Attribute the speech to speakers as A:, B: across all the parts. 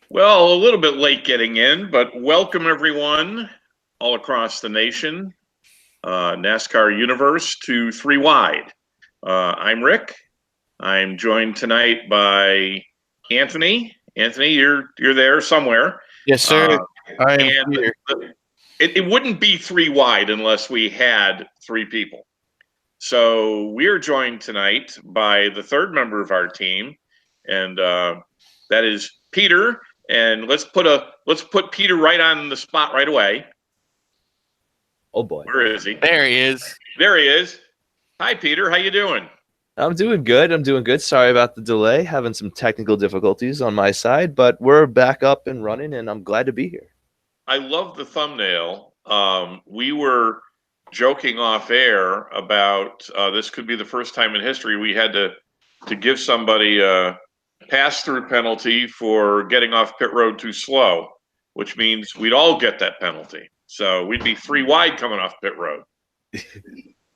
A: Well, a little bit late getting in, but welcome everyone all across the nation, NASCAR universe to Three Wide. I'm Rick. I'm joined tonight by Anthony. Anthony, you're there somewhere,
B: Yes, sir.
A: uh,
B: I am
A: and
B: here.
A: it wouldn't be Three Wide unless we had three people. So we're joined tonight by the third member of our team, and that is Peter. And let's put Peter right on the spot right away.
C: Oh boy.
A: Where is he?
B: There he is.
A: There he is. Hi, Peter. How you doing?
C: I'm doing good. Sorry about the delay. Having some technical difficulties on my side, but we're back up and running and I'm glad to be here.
A: I love the thumbnail. We were joking off air about this could be the first time in history we had to give somebody a pass-through penalty for getting off pit road too slow, which means we'd all get that penalty. So we'd be three wide coming off pit road.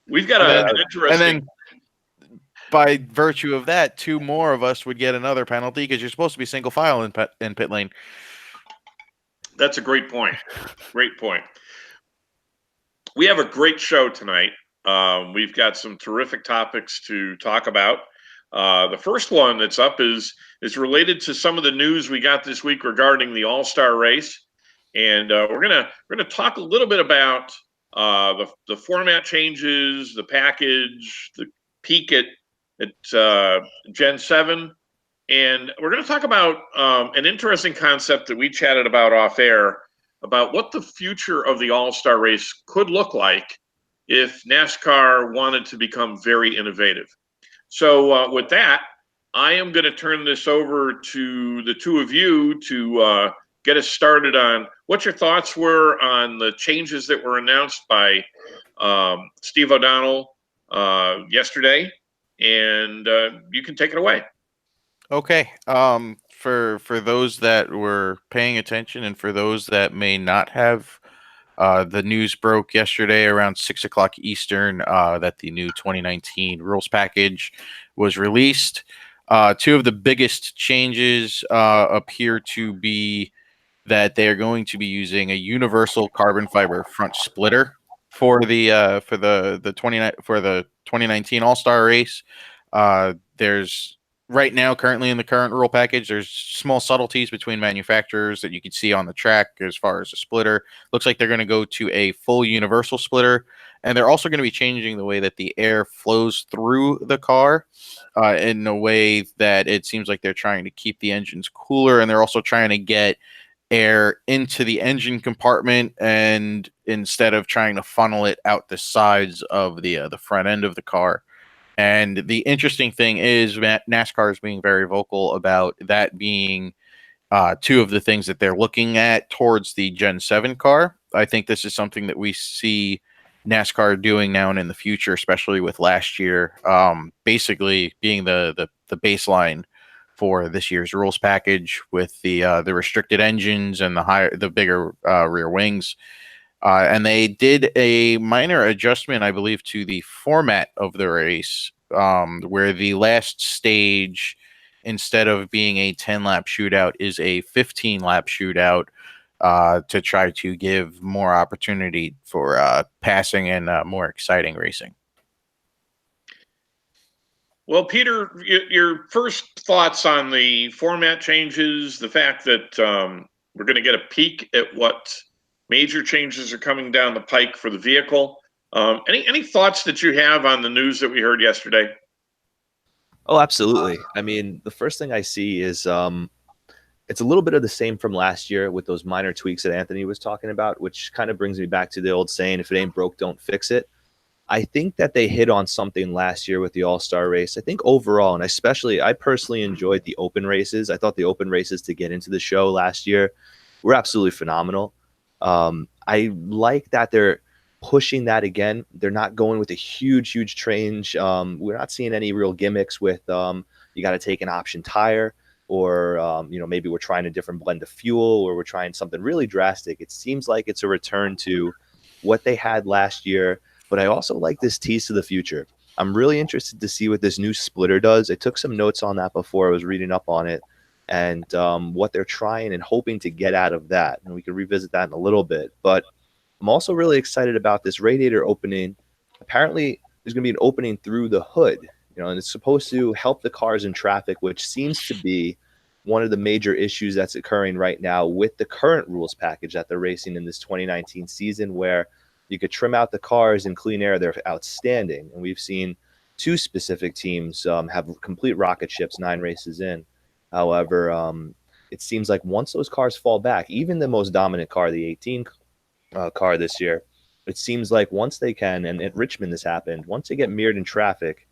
A: We've got an interesting.
B: And then, by virtue of that, two more of us would get another penalty because you're supposed to be single file in pit lane.
A: That's a great point. Great point. We have a great show tonight. We've got some terrific topics to talk about. The first one that's up is related to some of the news we got this week regarding the All-Star race, and we're gonna talk a little bit about the format changes, the package, the peak at Gen 7, and we're going to talk about an interesting concept that we chatted about off air about what the future of the All-Star race could look like if NASCAR wanted to become very innovative. So with that, I am going to turn this over to the two of you to get us started on what your thoughts were on the changes that were announced by Steve O'Donnell yesterday, and you can take it away.
B: Okay. For those that were paying attention, and for those that may not have, the news broke yesterday around 6 o'clock Eastern that the new 2019 rules package was released. Two of the biggest changes appear to be that they are going to be using a universal carbon fiber front splitter for the 2019 All-Star race. There's right now, currently in the current rule package, there's small subtleties between manufacturers that you can see on the track as far as a splitter. Looks like they're going to go to a full universal splitter, and they're also going to be changing the way that the air flows through the car in a way that it seems like they're trying to keep the engines cooler, and they're also trying to get air into the engine compartment, and instead of trying to funnel it out the sides of the front end of the car. And the interesting thing is that NASCAR is being very vocal about that being two of the things that they're looking at towards the Gen 7 car. I think this is something that we see NASCAR doing now and in the future, especially with last year, basically being the baseline for this year's rules package with the restricted engines and the bigger rear wings. And they did a minor adjustment, I believe, to the format of the race, where the last stage, instead of being a 10-lap shootout, is a 15-lap shootout to try to give more opportunity for passing and more exciting racing.
A: Well, Peter, your first thoughts on the format changes, the fact that we're going to get a peek at what major changes are coming down the pike for the vehicle. Any thoughts that you have on the news that we heard yesterday?
C: Oh, absolutely. I mean, the first thing I see is it's a little bit of the same from last year with those minor tweaks that Anthony was talking about, which kind of brings me back to the old saying, if it ain't broke, don't fix it. I think that they hit on something last year with the All-Star race. I think overall, and especially, I personally enjoyed the open races. I thought the open races to get into the show last year were absolutely phenomenal. I like that they're pushing that again. They're not going with a huge change. We're not seeing any real gimmicks with you got to take an option tire, or maybe we're trying a different blend of fuel, or we're trying something really drastic. It seems like it's a return to what they had last year. But I also like this tease to the future. I'm really interested to see what this new splitter does. I took some notes on that before I was reading up on it. and what they're trying and hoping to get out of that. And we can revisit that in a little bit. But I'm also really excited about this radiator opening. Apparently, there's going to be an opening through the hood, and it's supposed to help the cars in traffic, which seems to be one of the major issues that's occurring right now with the current rules package that they're racing in this 2019 season, where you could trim out the cars in clean air. They're outstanding. And we've seen two specific teams have complete rocket ships 9 races in. However, it seems like once those cars fall back, even the most dominant car, the 18 car this year, it seems like once they can, and at Richmond this happened, once they get mirrored in traffic,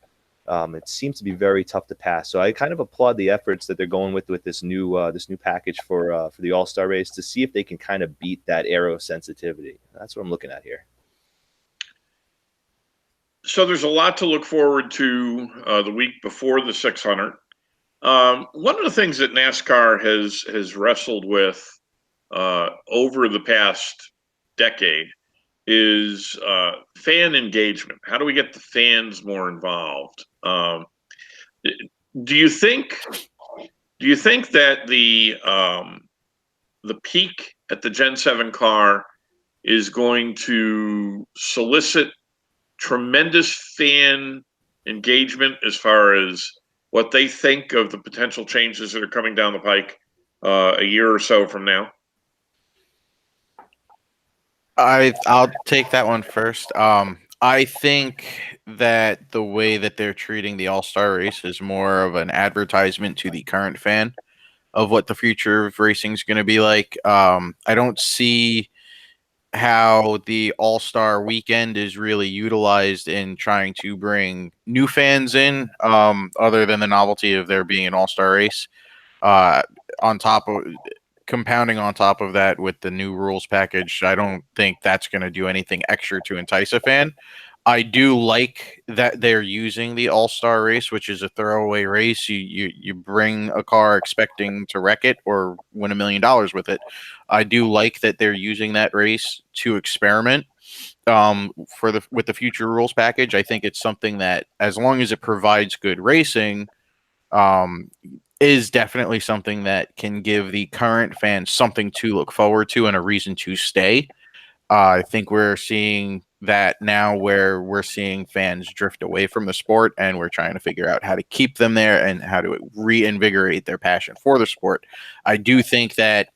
C: it seems to be very tough to pass. So I kind of applaud the efforts that they're going with this new package for the All-Star race to see if they can kind of beat that aero sensitivity. That's what I'm looking at here.
A: So there's a lot to look forward to the week before the 600. One of the things that NASCAR has wrestled with over the past decade is fan engagement. How do we get the fans more involved? Do you think that the peak at the Gen 7 car is going to solicit tremendous fan engagement as far as what they think of the potential changes that are coming down the pike a year or so from now?
B: I'll take that one first. I think that the way that they're treating the All-Star race is more of an advertisement to the current fan of what the future of racing is going to be like. I don't see how the All-Star weekend is really utilized in trying to bring new fans in, other than the novelty of there being an All-Star race. On top of compounding on top of that with the new rules package, I don't think that's going to do anything extra to entice a fan. I do like that they're using the All-Star race, which is a throwaway race. You bring a car expecting to wreck it or win $1 million with it. I do like that they're using that race to experiment with the future rules package. I think it's something that, as long as it provides good racing, is definitely something that can give the current fans something to look forward to and a reason to stay. I think we're seeing that now, where we're seeing fans drift away from the sport, and we're trying to figure out how to keep them there and how to reinvigorate their passion for the sport. I do think that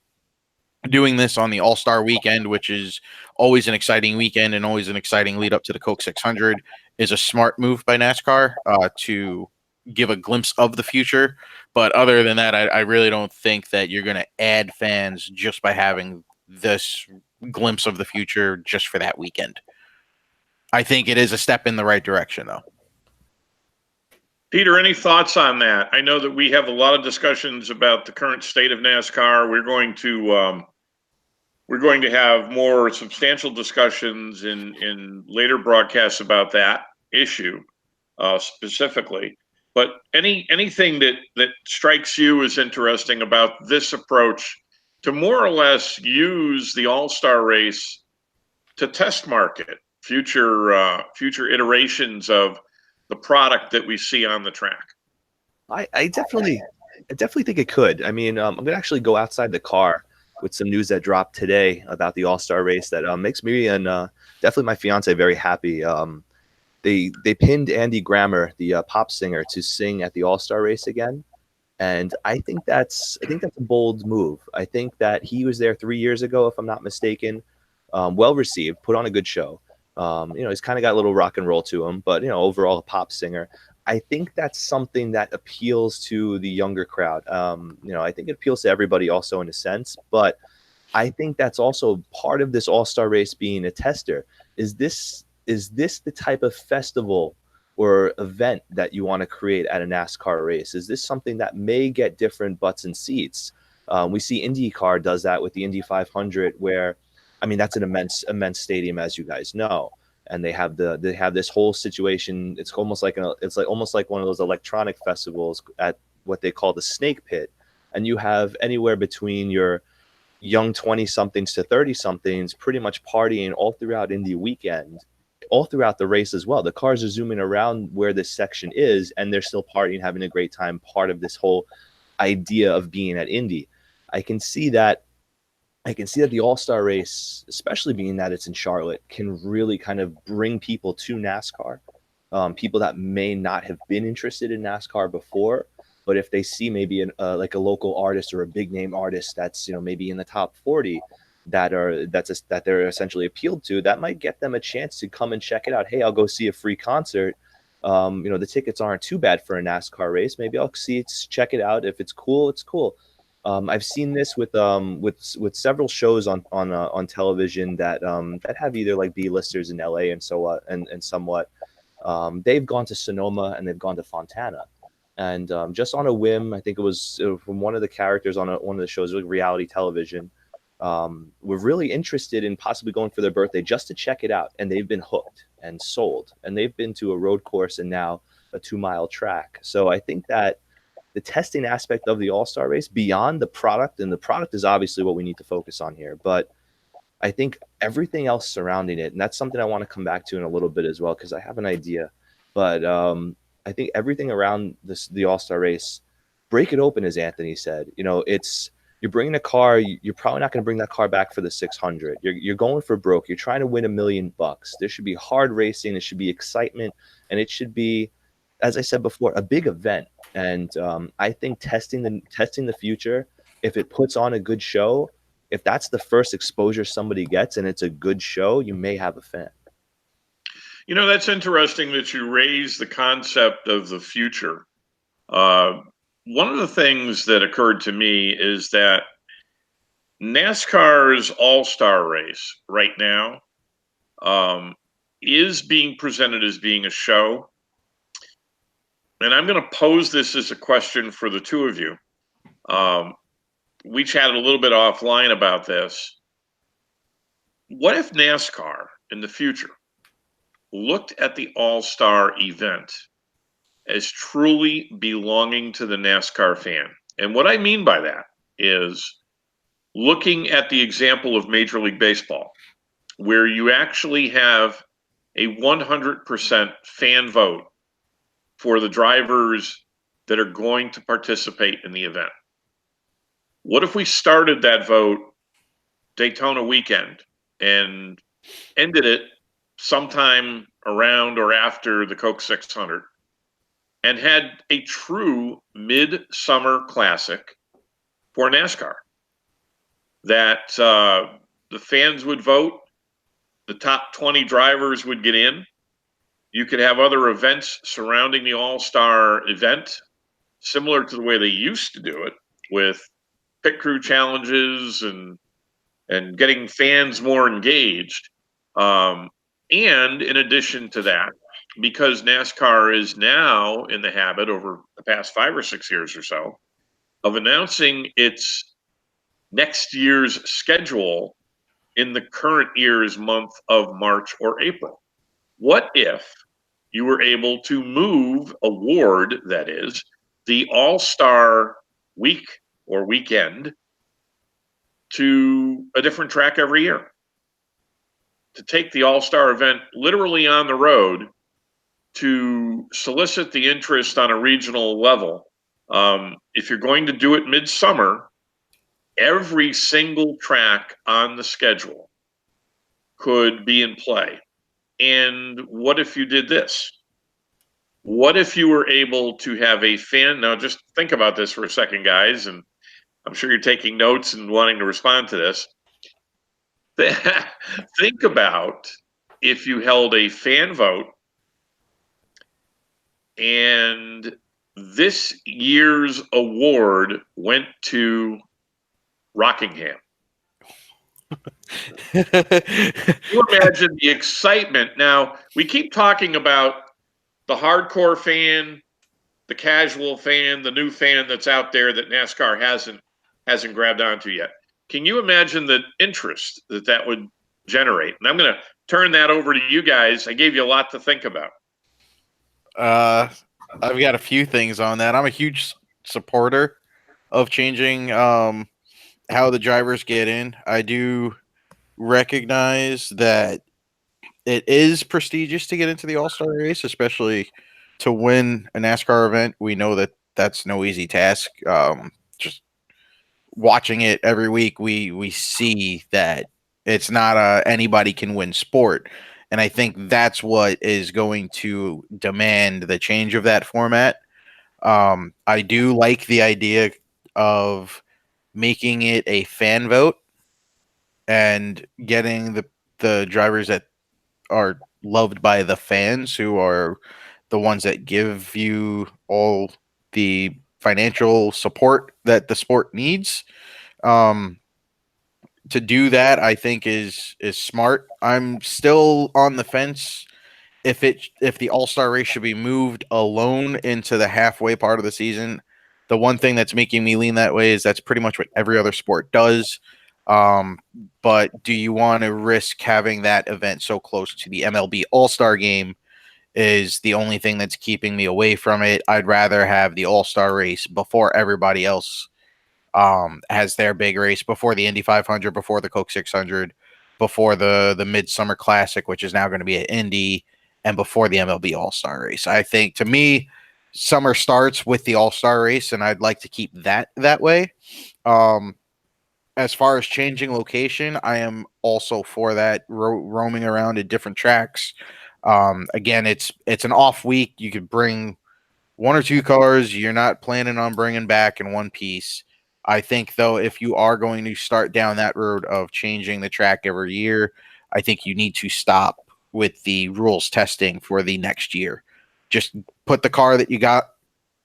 B: doing this on the All-Star weekend, which is always an exciting weekend and always an exciting lead up to the Coke 600, is a smart move by NASCAR to give a glimpse of the future. But other than that, I really don't think that you're going to add fans just by having this glimpse of the future just for that weekend. I think it is a step in the right direction, though.
A: Peter, any thoughts on that? I know that we have a lot of discussions about the current state of NASCAR. We're going to have more substantial discussions in later broadcasts about that issue specifically. But anything that strikes you as interesting about this approach to more or less use the All-Star race to test market future iterations of the product that we see on the track?
C: I definitely think it could. I mean, I'm going to actually go outside the car with some news that dropped today about the All-Star race that makes me and definitely my fiance very happy. They pinned Andy Grammer, the pop singer, to sing at the All-Star race again, and I think that's a bold move. I think that he was there 3 years ago, if I'm not mistaken. Well received, put on a good show. He's kind of got a little rock and roll to him, but overall a pop singer. I think that's something that appeals to the younger crowd. I think it appeals to everybody also in a sense, but I think that's also part of this All-Star race being a tester. Is this the type of festival or event that you want to create at a NASCAR race? Is this something that may get different butts and seats? We see IndyCar does that with the Indy 500, where, I mean, that's an immense stadium, as you guys know, and they have this whole situation. It's almost like one of those electronic festivals at what they call the Snake Pit, and you have anywhere between your young 20-somethings to 30-somethings pretty much partying all throughout Indy weekend, all throughout the race as well. The cars are zooming around where this section is, and they're still partying, having a great time, part of this whole idea of being at Indy. I can see that the All-Star race, especially being that it's in Charlotte, can really kind of bring people to NASCAR. People that may not have been interested in NASCAR before, but if they see maybe like a local artist or a big name artist that's maybe in the top 40 that they're essentially appealed to, that might get them a chance to come and check it out. Hey, I'll go see a free concert. The tickets aren't too bad for a NASCAR race. Maybe I'll check it out. If it's cool, it's cool. I've seen this with several shows on television that have either like B-listers in LA and and somewhat. They've gone to Sonoma and they've gone to Fontana, and just on a whim, I think it was from one of the characters on one of the shows, like reality television. Were really interested in possibly going for their birthday just to check it out, and they've been hooked and sold, and they've been to a road course and now a 2-mile track. So I think that the testing aspect of the All-Star race beyond the product, and the product is obviously what we need to focus on here, but I think everything else surrounding it, and that's something I want to come back to in a little bit as well, because I have an idea. But I think everything around the All-Star race, break it open, as Anthony said. You're bringing a car. You're probably not going to bring that car back for the 600. You're going for broke. You're trying to win $1 million. There should be hard racing. There should be excitement, and it should be, as I said before, a big event. And I think testing the future, if it puts on a good show, if that's the first exposure somebody gets and it's a good show, you may have a fan.
A: That's interesting that you raise the concept of the future. One of the things that occurred to me is that NASCAR's All-Star race right now is being presented as being a show. And I'm going to pose this as a question for the two of you. We chatted a little bit offline about this. What if NASCAR in the future looked at the All-Star event as truly belonging to the NASCAR fan? And what I mean by that is looking at the example of Major League Baseball, where you actually have a 100% fan vote for the drivers that are going to participate in the event. What if we started that vote Daytona weekend and ended it sometime around or after the Coke 600 and had a true mid-summer classic for NASCAR that the fans would vote, the top 20 drivers would get in. You could have other events surrounding the All-Star event, similar to the way they used to do it, with pit crew challenges and getting fans more engaged. And in addition to that, because NASCAR is now in the habit over the past 5 or 6 years or so of announcing its next year's schedule in the current year's month of March or April. What if you were able to award, that is, the All-Star week or weekend to a different track every year? To take the All-Star event literally on the road to solicit the interest on a regional level. If you're going to do it midsummer, every single track on the schedule could be in play. And what if you did this? What if you were able to have a fan? Now, just think about this for a second, guys, and I'm sure you're taking notes and wanting to respond to this. Think about if you held a fan vote and this year's award went to Rockingham. You imagine the excitement. Now, we keep talking about the hardcore fan, the casual fan, the new fan that's out there that NASCAR hasn't grabbed onto yet. Can you imagine the interest that would generate? And I'm going to turn that over to you guys. I gave you a lot to think about.
B: I've got a few things on that. I'm a huge supporter of changing how the drivers get in. I do recognize that it is prestigious to get into the All-Star race, especially to win a NASCAR event. We know that that's no easy task. Just watching it every week, we see that it's not a anybody can win sport, and I think that's what is going to demand the change of that format. I do like the idea of making it a fan vote and getting the drivers that are loved by the fans, who are the ones that give you all the financial support that the sport needs. Um, to do that, I think is smart. I'm still on the fence if the All-Star race should be moved alone into the halfway part of the season. The one thing that's making me lean that way is that's pretty much what every other sport does. Um, but do you want to risk having that event so close to the MLB All-Star game is the only thing that's keeping me away from it. I'd rather have the All-Star race before everybody else has their big race, before the Indy 500, before the Coke 600, before the Midsummer Classic, which is now going to be at Indy, and before the MLB All Star race. I think, to me, summer starts with the All Star race, and I'd like to keep that way. Um, as far as changing location, I am also for that, roaming around at different tracks. Again, it's an off week. You could bring one or two cars you're not planning on bringing back in one piece. I think, though, if you are going to start down that road of changing the track every year, I think you need to stop with the rules testing for the next year. Just put the car that you got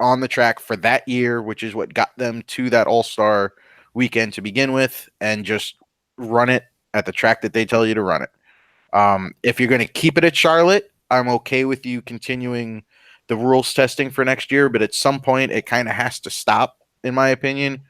B: on the track for that year, which is what got them to that All-Star weekend to begin with, and just run it at the track that they tell you to run it. If you're going to keep it at Charlotte, I'm okay with you continuing the rules testing for next year, but at some point it kind of has to stop, in my opinion.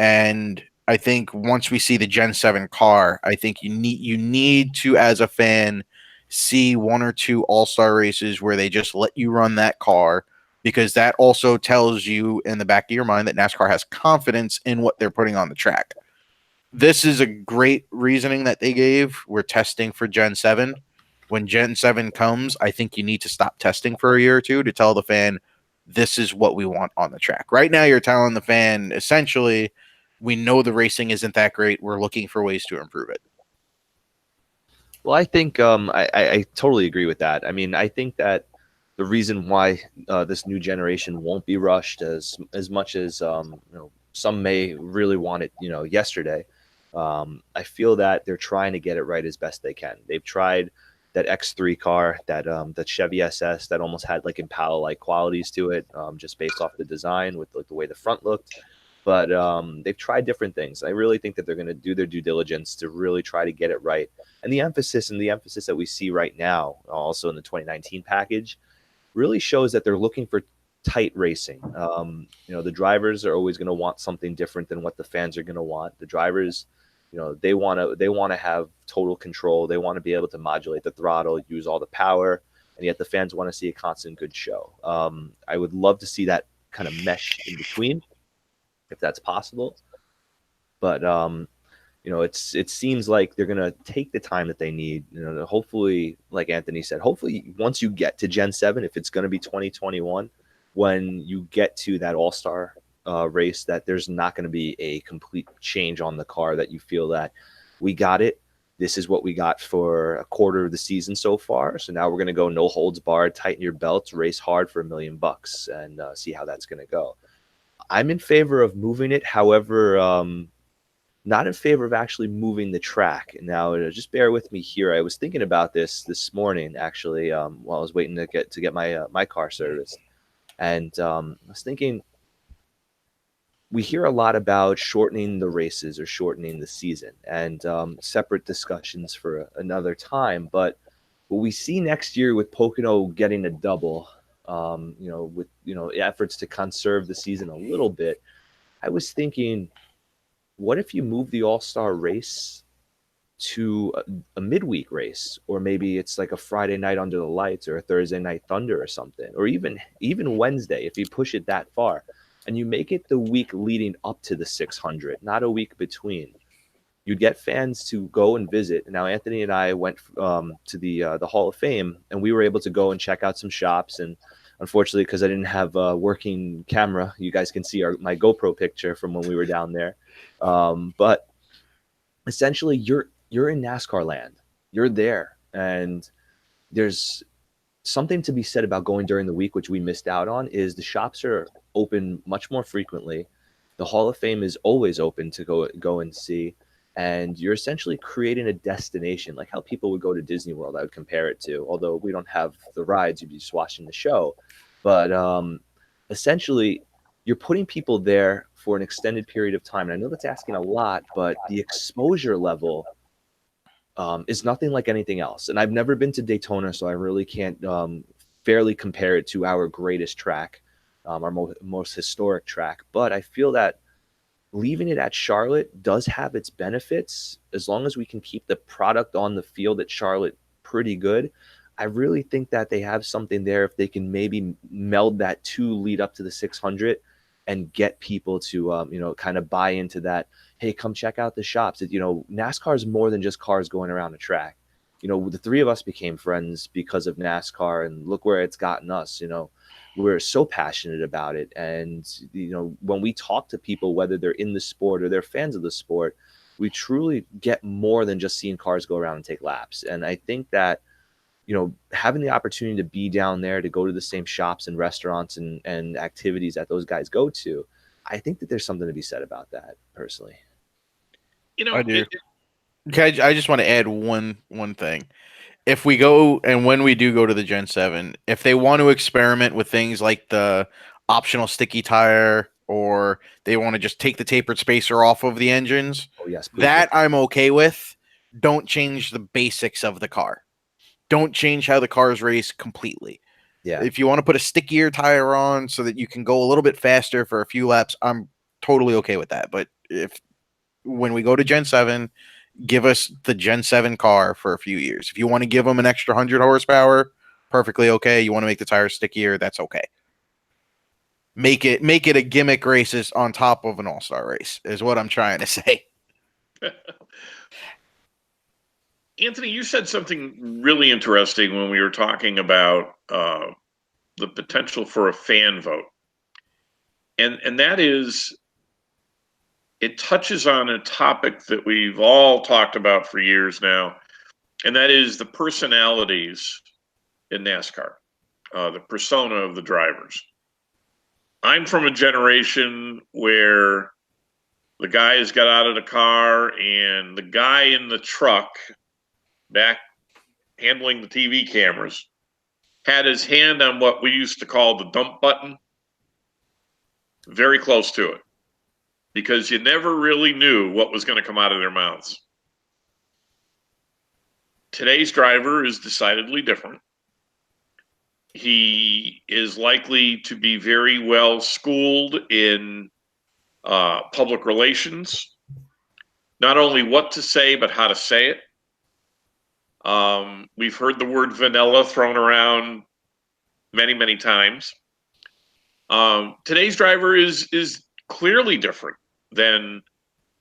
B: And I think once we see the Gen 7 car, I think you need to, as a fan, see one or two All-Star races where they just let you run that car, because that also tells you in the back of your mind that NASCAR has confidence in what they're putting on the track. This is a great reasoning that they gave. We're testing for Gen 7. When Gen 7 comes, I think you need to stop testing for a year or two to tell the fan, this is what we want on the track. Right now, you're telling the fan, essentially, we know the racing isn't that great. We're looking for ways to improve it.
C: Well, I think I totally agree with that. I mean, I think that the reason why this new generation won't be rushed as much as some may really want it, yesterday. I feel that they're trying to get it right as best they can. They've tried that X3 car, that Chevy SS that almost had like Impala-like qualities to it, just based off the design with like the way the front looked. But they've tried different things. I really think that they're going to do their due diligence to really try to get it right. And the emphasis that we see right now, also in the 2019 package, really shows that they're looking for tight racing. The drivers are always going to want something different than what the fans are going to want. The drivers, they want to have total control. They want to be able to modulate the throttle, use all the power, and yet the fans want to see a constant good show. I would love to see that kind of mesh in between, if that's possible. But it seems like they're gonna take the time that they need. Hopefully, like Anthony said, hopefully once you get to Gen 7, if it's gonna be 2021, when you get to that All-Star race, that there's not going to be a complete change on the car, that you feel that we got it. This is what we got for a quarter of the season so far. So now we're going to go no holds barred, tighten your belts, race hard for $1 million, and see how that's going to go. I'm in favor of moving it. However, not in favor of actually moving the track. Now, just bear with me here. I was thinking about this morning, actually, while I was waiting to get my car serviced, and I was thinking, we hear a lot about shortening the races or shortening the season, and separate discussions for another time. But what we see next year with Pocono getting a double, with efforts to conserve the season a little bit, I was thinking, what if you move the All-Star race to a midweek race, or maybe it's like a Friday night under the lights or a Thursday night thunder or something, or even Wednesday, if you push it that far, and you make it the week leading up to the 600, not a week between. You'd get fans to go and visit. Now, Anthony and I went to the Hall of Fame, and we were able to go and check out some shops, and Unfortunately, because I didn't have a working camera, you guys can see my GoPro picture from when we were down there. But essentially, you're in NASCAR land. You're there, and there's something to be said about going during the week, which we missed out on. Is the shops are open much more frequently. The Hall of Fame is always open to go and see, and you're essentially creating a destination, like how people would go to Disney World. I would compare it to, although we don't have the rides, you'd be just watching the show. But essentially, you're putting people there for an extended period of time. And I know that's asking a lot, but the exposure level is nothing like anything else. And I've never been to Daytona, so I really can't fairly compare it to our greatest track, our most historic track. But I feel that leaving it at Charlotte does have its benefits as long as we can keep the product on the field at Charlotte pretty good. I really think that they have something there if they can maybe meld that two lead up to the 600 and get people to kind of buy into that. Hey, come check out the shops. NASCAR is more than just cars going around a track. The three of us became friends because of NASCAR, and look where it's gotten us. We're so passionate about it, and when we talk to people, whether they're in the sport or they're fans of the sport, we truly get more than just seeing cars go around and take laps. And I think that having the opportunity to be down there, to go to the same shops and restaurants and activities that those guys go to, I think that there's something to be said about that personally.
B: I do. Okay, I just want to add one thing. If we go and when we do go to the Gen 7, if they want to experiment with things like the optional sticky tire, or they want to just take the tapered spacer off of the engines,
C: Oh yes, please.
B: that I'm okay with. Don't change the basics of the car. Don't change how the cars race completely.
C: Yeah.
B: If you want to put a stickier tire on so that you can go a little bit faster for a few laps, I'm totally okay with that. But when we go to Gen 7, give us the Gen 7 car for a few years. If you want to give them an extra 100 horsepower, perfectly okay. You want to make the tires stickier, that's okay. Make it a gimmick races on top of an all-star race is what I'm trying to say.
A: Anthony, you said something really interesting when we were talking about the potential for a fan vote. And that is, it touches on a topic that we've all talked about for years now, and that is the personalities in NASCAR, the persona of the drivers. I'm from a generation where the guys got out of the car and the guy in the truck back handling the TV cameras had his hand on what we used to call the dump button, very close to it, because you never really knew what was going to come out of their mouths. Today's driver is decidedly different. He is likely to be very well schooled in public relations, not only what to say, but how to say it. We've heard the word vanilla thrown around many, many times. Today's driver is clearly different than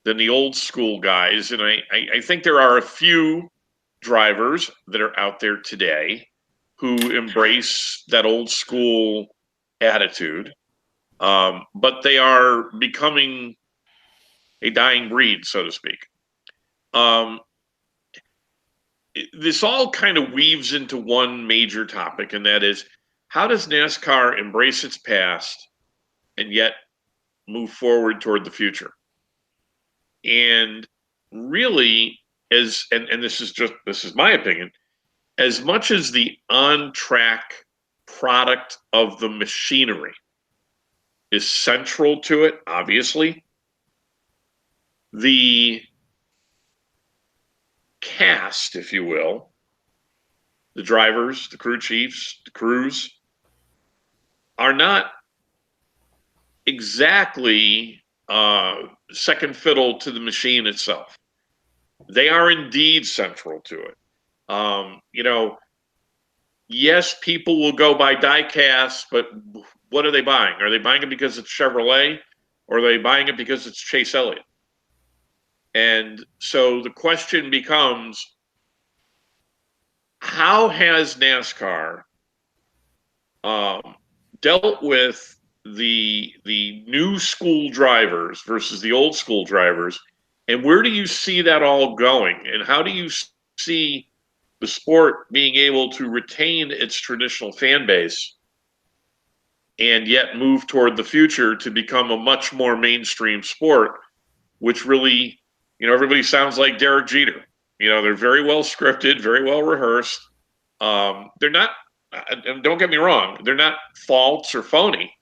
A: the old school guys, and I think there are a few drivers that are out there today who embrace that old school attitude, but they are becoming a dying breed, so to speak. This all kind of weaves into one major topic, and that is, how does NASCAR embrace its past and yet move forward toward the future? And really, and this is my opinion, as much as the on track product of the machinery is central to it, obviously, the cast, if you will, the drivers, the crew chiefs, the crews, are not exactly second fiddle to the machine itself. They are indeed central to it. Yes, people will go buy diecast, but what are they buying? Are they buying it because it's Chevrolet, or are they buying it because it's Chase Elliott? And so the question becomes, how has NASCAR dealt with the new school drivers versus the old school drivers, and where do you see that all going? And how do you see the sport being able to retain its traditional fan base and yet move toward the future to become a much more mainstream sport, which really, everybody sounds like Derek Jeter. They're very well scripted, very well rehearsed. They're not, don't get me wrong, they're not false or phony.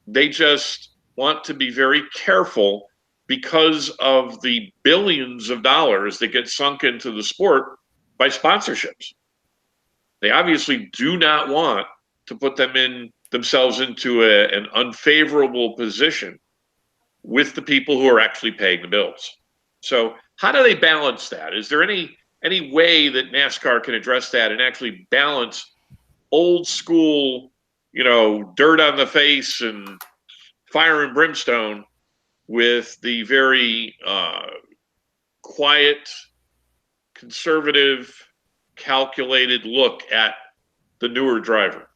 A: They just want to be very careful because of the billions of dollars that get sunk into the sport by sponsorships. They obviously do not want to put themselves into an unfavorable position with the people who are actually paying the bills. So how do they balance that? Is there any way that NASCAR can address that and actually balance old school, dirt on the face and fire and brimstone with the very quiet, conservative, calculated look at the newer driver?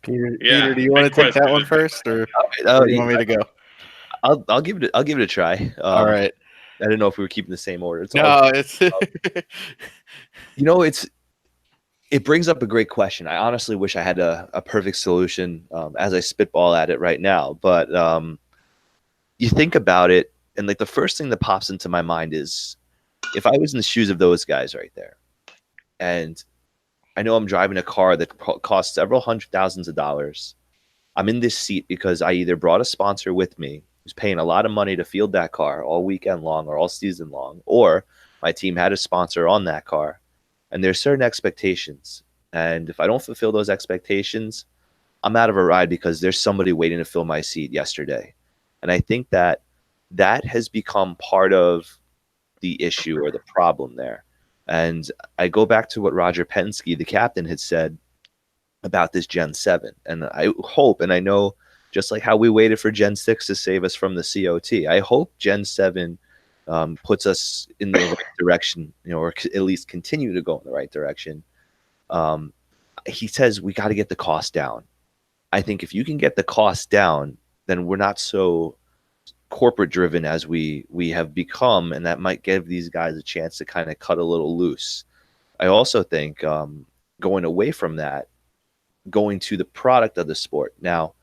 B: Peter, do you want to take that one first, or do you want me to go?
C: I'll give it a try.
B: All right.
C: I didn't know if we were keeping the same order. It brings up a great question. I honestly wish I had a perfect solution as I spitball at it right now. But you think about it, and like the first thing that pops into my mind is if I was in the shoes of those guys right there, and I know I'm driving a car that costs several $100,000s of dollars. I'm in this seat because I either brought a sponsor with me who's paying a lot of money to field that car all weekend long or all season long, or my team had a sponsor on that car. And there's certain expectations. And if I don't fulfill those expectations, I'm out of a ride because there's somebody waiting to fill my seat yesterday. And I think that has become part of the issue or the problem there. And I go back to what Roger Penske, the captain, had said about this Gen 7. And I hope, and I know just like how we waited for Gen 6 to save us from the COT, I hope Gen 7 puts us in the right direction, or at least continue to go in the right direction. He says we got to get the cost down. I think if you can get the cost down, then we're not so corporate driven as we have become, and that might give these guys a chance to kind of cut a little loose. I also think going away from that, going to the product of the sport. Now,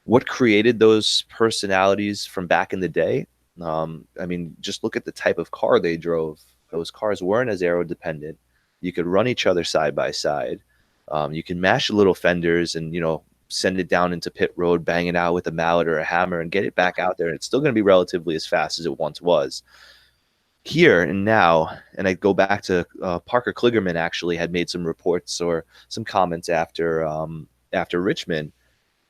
C: what created those personalities from back in the day? I mean, just look at the type of car they drove. Those cars weren't as aero dependent. You could run each other side by side. You can mash little fenders and, send it down into pit road, bang it out with a mallet or a hammer and get it back out there. And it's still going to be relatively as fast as it once was. Here and now, and I go back to Parker Kligerman actually had made some reports or some comments after Richmond.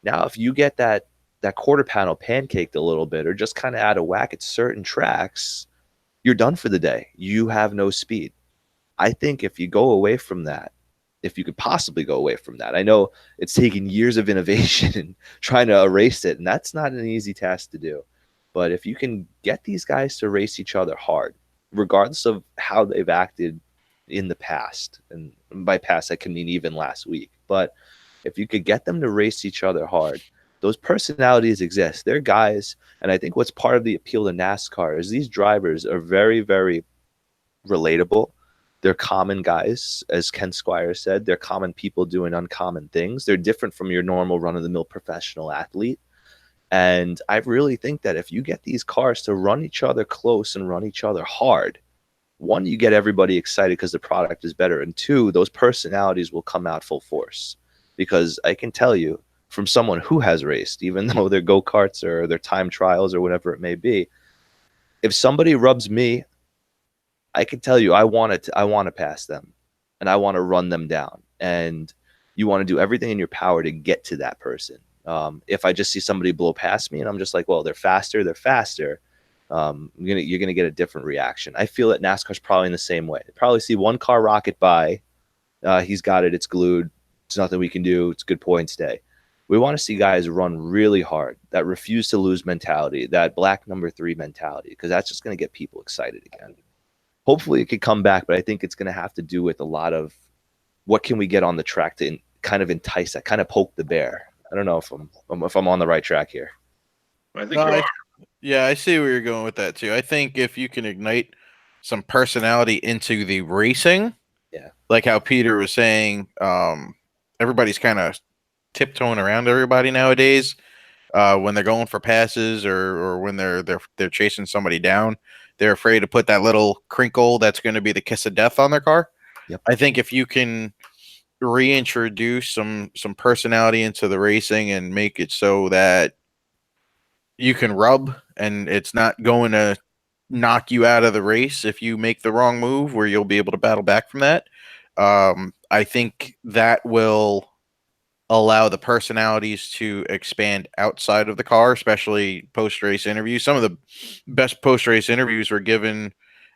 C: Now, if you get that quarter panel pancaked a little bit or just kind of out of whack at certain tracks, you're done for the day. You have no speed. I think if you go away from that, if you could possibly go away from that, I know it's taken years of innovation and trying to erase it, and that's not an easy task to do. But if you can get these guys to race each other hard, regardless of how they've acted in the past, and by past I can mean even last week, but if you could get them to race each other hard, those personalities exist. They're guys, and I think what's part of the appeal to NASCAR is these drivers are very, very relatable. They're common guys, as Ken Squire said. They're common people doing uncommon things. They're different from your normal run-of-the-mill professional athlete. And I really think that if you get these cars to run each other close and run each other hard, one, you get everybody excited because the product is better. And two, those personalities will come out full force. Because I can tell you from someone who has raced, even though they're go-karts or their time trials or whatever it may be, if somebody rubs me, I can tell you I want to pass them and I want to run them down. And you want to do everything in your power to get to that person. If I just see somebody blow past me and I'm just like, well, they're faster, you're going to get a different reaction. I feel that NASCAR's probably in the same way. They probably see one car rocket by. He's got it. It's glued. It's nothing we can do. It's good points day. We want to see guys run really hard, that refuse to lose mentality, that black number 3 mentality, because that's just going to get people excited again. Hopefully it could come back, but I think it's going to have to do with a lot of what can we get on the track to kind of entice that, kind of poke the bear? I don't know if I'm on the right track here.
A: I think
B: No,
A: you are.
B: yeah, I see where you're going with that too. I think if you can ignite some personality into the racing,
C: Yeah.
B: like how Peter was saying, everybody's kind of tiptoeing around everybody nowadays. When they're going for passes or when they're chasing somebody down, they're afraid to put that little crinkle that's going to be the kiss of death on their car.
C: Yep.
B: I think if you can reintroduce some personality into the racing and make it so that you can rub and it's not going to knock you out of the race if you make the wrong move, where you'll be able to battle back from that. I think that will allow the personalities to expand outside of the car, especially post race interviews. Some of the best post race interviews were given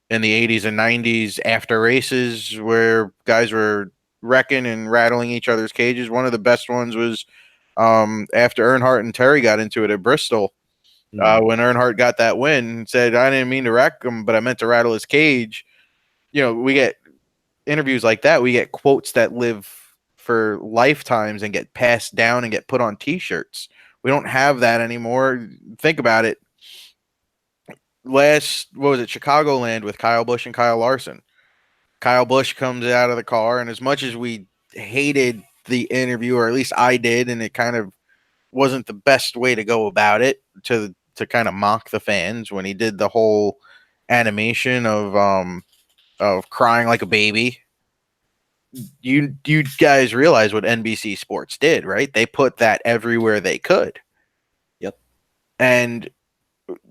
B: in the 80s and 90s after races where guys were wrecking and rattling each other's cages. One of the best ones was after Earnhardt and Terry got into it at Bristol. When Earnhardt got that win, said, I didn't mean to wreck him, but I meant to rattle his cage. You know, we get interviews like that. We get quotes that live for lifetimes and get passed down and get put on T-shirts. We don't have that anymore. Think about it. What was it, Chicagoland with Kyle Busch and Kyle Larson. Kyle Busch comes out of the car, and as much as we hated the interview, or at least I did, and it kind of wasn't the best way to go about it, to kind of mock the fans when he did the whole animation of crying like a baby. You guys realize what NBC Sports did, right? They put that everywhere they could.
C: Yep.
B: And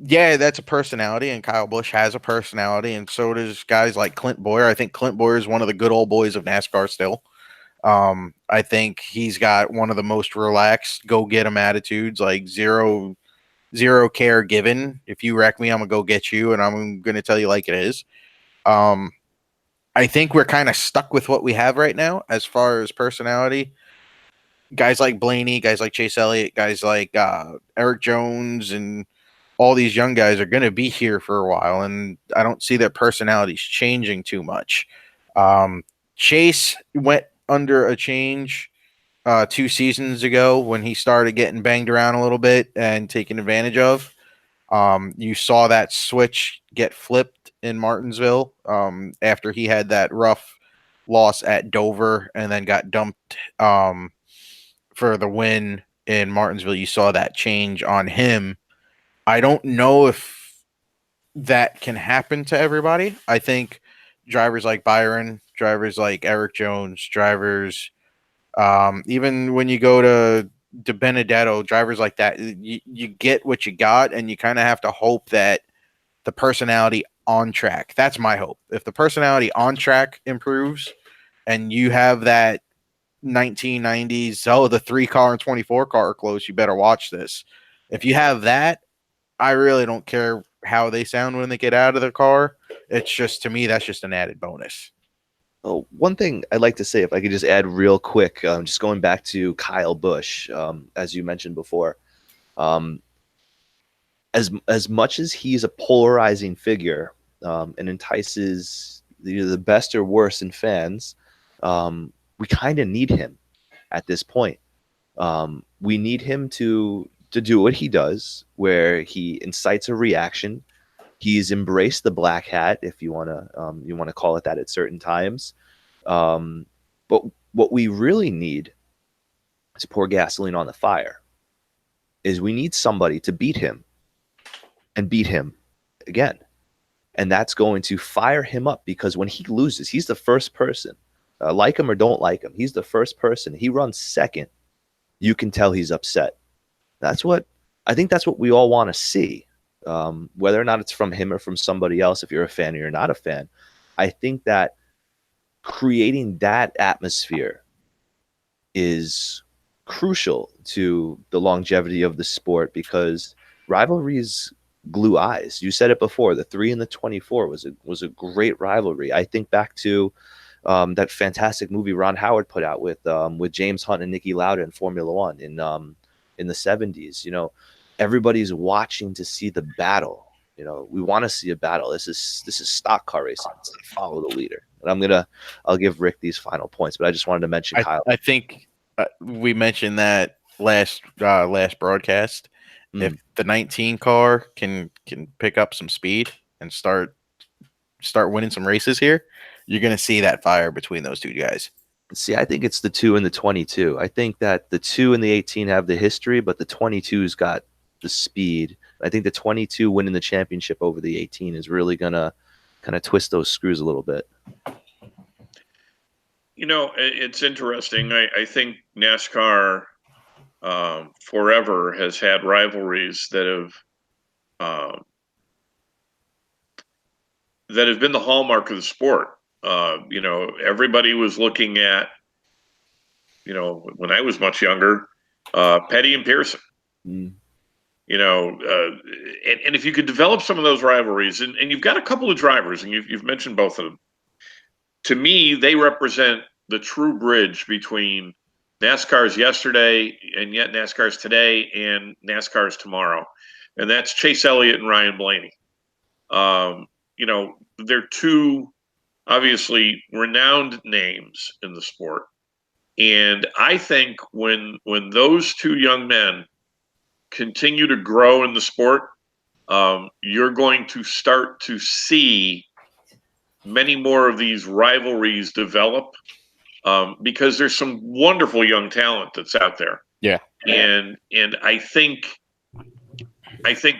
B: yeah, that's a personality, and Kyle Busch has a personality, and so does guys like Clint Boyer. I think Clint Boyer is one of the good old boys of NASCAR still. I think he's got one of the most relaxed, go get him attitudes, like zero care given. If you wreck me, I'm gonna go get you, and I'm gonna tell you like it is. I think we're kind of stuck with what we have right now as far as personality. Guys like Blaney, guys like Chase Elliott, guys like Eric Jones, and all these young guys are going to be here for a while, and I don't see their personalities changing too much. Chase went under a change 2 seasons ago when he started getting banged around a little bit and taken advantage of. You saw that switch get flipped in Martinsville after he had that rough loss at Dover and then got dumped for the win in Martinsville. You saw that change on him. I don't know if that can happen to everybody. I think drivers like Byron, drivers like Eric Jones, drivers, even when you go to Benedetto, drivers like that, you get what you got, and you kind of have to hope that the personality on track. That's my hope. If the personality on track improves, and you have that 1990s, the 3 car and 24 car are close, you better watch this. If you have that, I really don't care how they sound when they get out of the car. It's just, to me, that's just an added bonus.
C: Oh, one thing I'd like to say, if I could just add real quick, just going back to Kyle Busch, as you mentioned before, um, as much as he's a polarizing figure and entices the best or worst in fans, we kind of need him at this point. We need him to do what he does, where he incites a reaction. He's embraced the black hat, if you want to call it that at certain times. But what we really need to pour gasoline on the fire is we need somebody to beat him and beat him again. And that's going to fire him up, because when he loses, he's the first person, like him or don't like him, he's the first person. He runs second. You can tell he's upset. I think that's what we all want to see. Whether or not it's from him or from somebody else, if you're a fan or you're not a fan, I think that creating that atmosphere is crucial to the longevity of the sport, because rivalries glue eyes. You said it before, the 3 and the 24 was a great rivalry. I think back to that fantastic movie Ron Howard put out with James Hunt and Niki Lauda in Formula One in the 70s. You know, everybody's watching to see the battle. We want to see a battle. This is stock car racing. It's like follow the leader. And I'll give Rick these final points, but I just wanted to mention Kyle.
B: I think we mentioned that last broadcast. If the 19 car can pick up some speed and start winning some races here, you're going to see that fire between those two guys.
C: See, I think it's the 2 and the 22. I think that the 2 and the 18 have the history, but the 22's got the speed. I think the 22 winning the championship over the 18 is really going to kind of twist those screws a little bit.
A: It's interesting. I think NASCAR forever has had rivalries that have been the hallmark of the sport. Everybody was looking at, when I was much younger, Petty and Pearson. And if you could develop some of those rivalries, and you've got a couple of drivers, and you've mentioned both of them. To me, they represent the true bridge between NASCAR's yesterday and yet NASCAR's today and NASCAR's tomorrow. And that's Chase Elliott and Ryan Blaney. They're two obviously renowned names in the sport. And I think when those two young men continue to grow in the sport, you're going to start to see many more of these rivalries develop, because there's some wonderful young talent that's out there.
B: Yeah.
A: And I think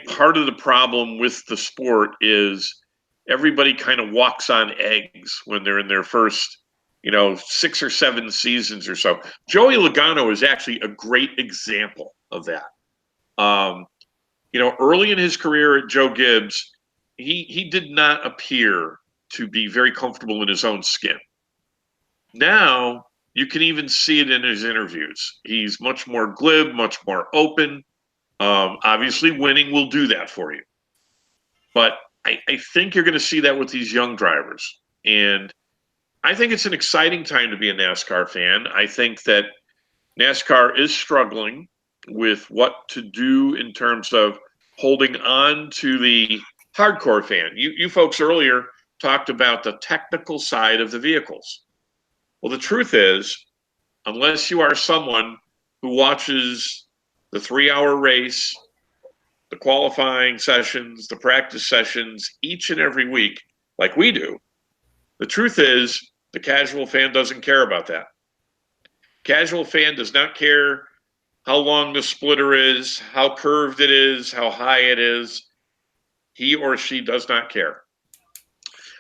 A: part of the problem with the sport is everybody kind of walks on eggs when they're in their first, 6 or 7 seasons or so. Joey Logano is actually a great example of that. Early in his career at Joe Gibbs, he did not appear to be very comfortable in his own skin. Now you can even see it in his interviews. He's much more glib, much more open. Obviously, winning will do that for you. But I think you're going to see that with these young drivers. And I think it's an exciting time to be a NASCAR fan. I think that NASCAR is struggling with what to do in terms of holding on to the hardcore fan. You folks earlier talked about the technical side of the vehicles. Well, the truth is, unless you are someone who watches the 3-hour race, the qualifying sessions, the practice sessions each and every week, like we do, the truth is the casual fan doesn't care about that. Casual fan does not care how long the splitter is, how curved it is, how high it is. He or she does not care.